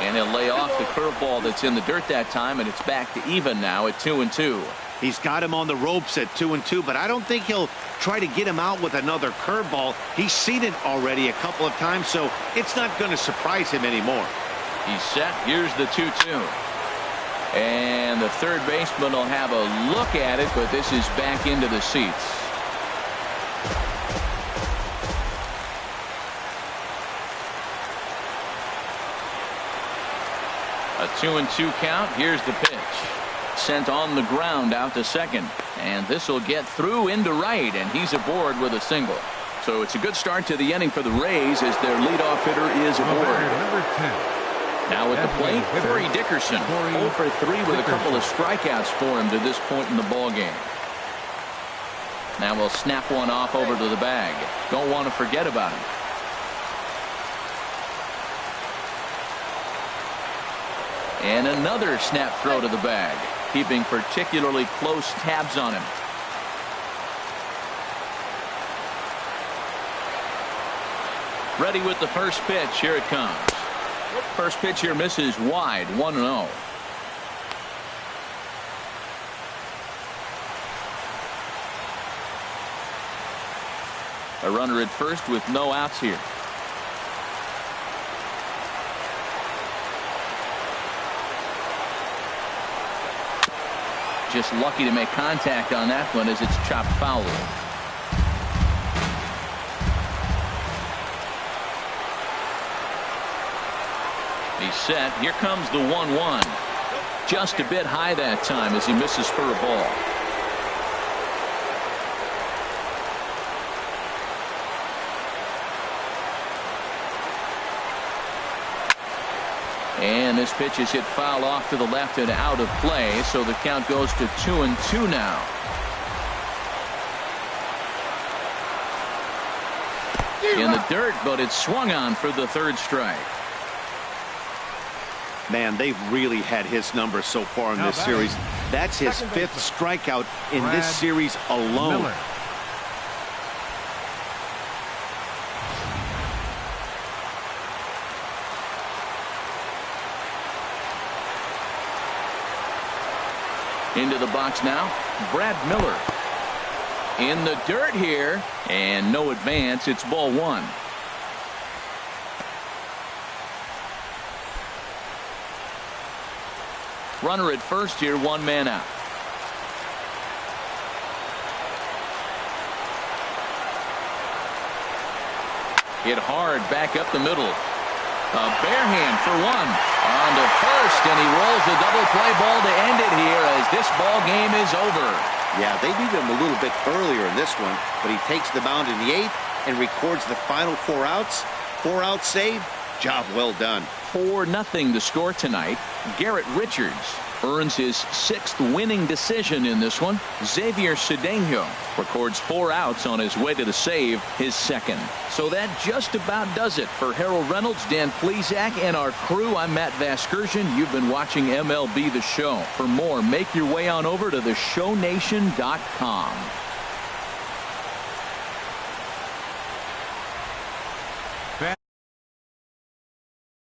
A: And he'll lay off the curveball that's in the dirt that time, and it's back to even now at 2-2.
C: He's got him on the ropes at 2-2, but I don't think he'll try to get him out with another curveball. He's seen it already a couple of times, so it's not going to surprise him anymore.
A: He's set. Here's the 2-2. And the third baseman will have a look at it, but this is back into the seats. A 2-2 count. Here's the pitch. Sent on the ground out to second. And this will get through into right, and he's aboard with a single. So it's a good start to the inning for the Rays as their leadoff hitter is aboard.
D: Number 10.
A: Now at the plate, Corey Dickerson, 0 for 3 with a couple of strikeouts for him to this point in the ball game. Now we'll snap one off over to the bag. Don't want to forget about him. And another snap throw to the bag, keeping particularly close tabs on him. Ready with the first pitch. Here it comes. First pitch here misses wide. 1-0. A runner at first with no outs here. Just lucky to make contact on that one as it's chopped foul. He's set. Here comes the 1-1. Just a bit high that time as he misses for a ball. And this pitch is hit foul off to the left and out of play, so the count goes to 2-2 now. In the dirt, but it's swung on for the third strike.
C: Man, they've really had his number so far in this series. That's his 5th strikeout in this series alone.
D: Miller.
A: Into the box now, Brad Miller. In the dirt here, and no advance. It's ball 1. Runner at first here, 1 man out. Hit hard back up the middle. A bare hand for one. On to first, and he rolls a double play ball to end it here as this ball game is over.
C: Yeah, they needed him a little bit earlier in this one, but he takes the mound in the 8th and records the final 4 outs. 4 outs saved. Job well done.
A: 4-0 the score tonight. Garrett Richards earns his 6th winning decision in this one. Xavier Cedeno records 4 outs on his way to the save, his 2nd. So that just about does it for Harold Reynolds, Dan Plesac, and our crew. I'm Matt Vasgersian. You've been watching MLB The Show. For more, make your way on over to theshownation.com.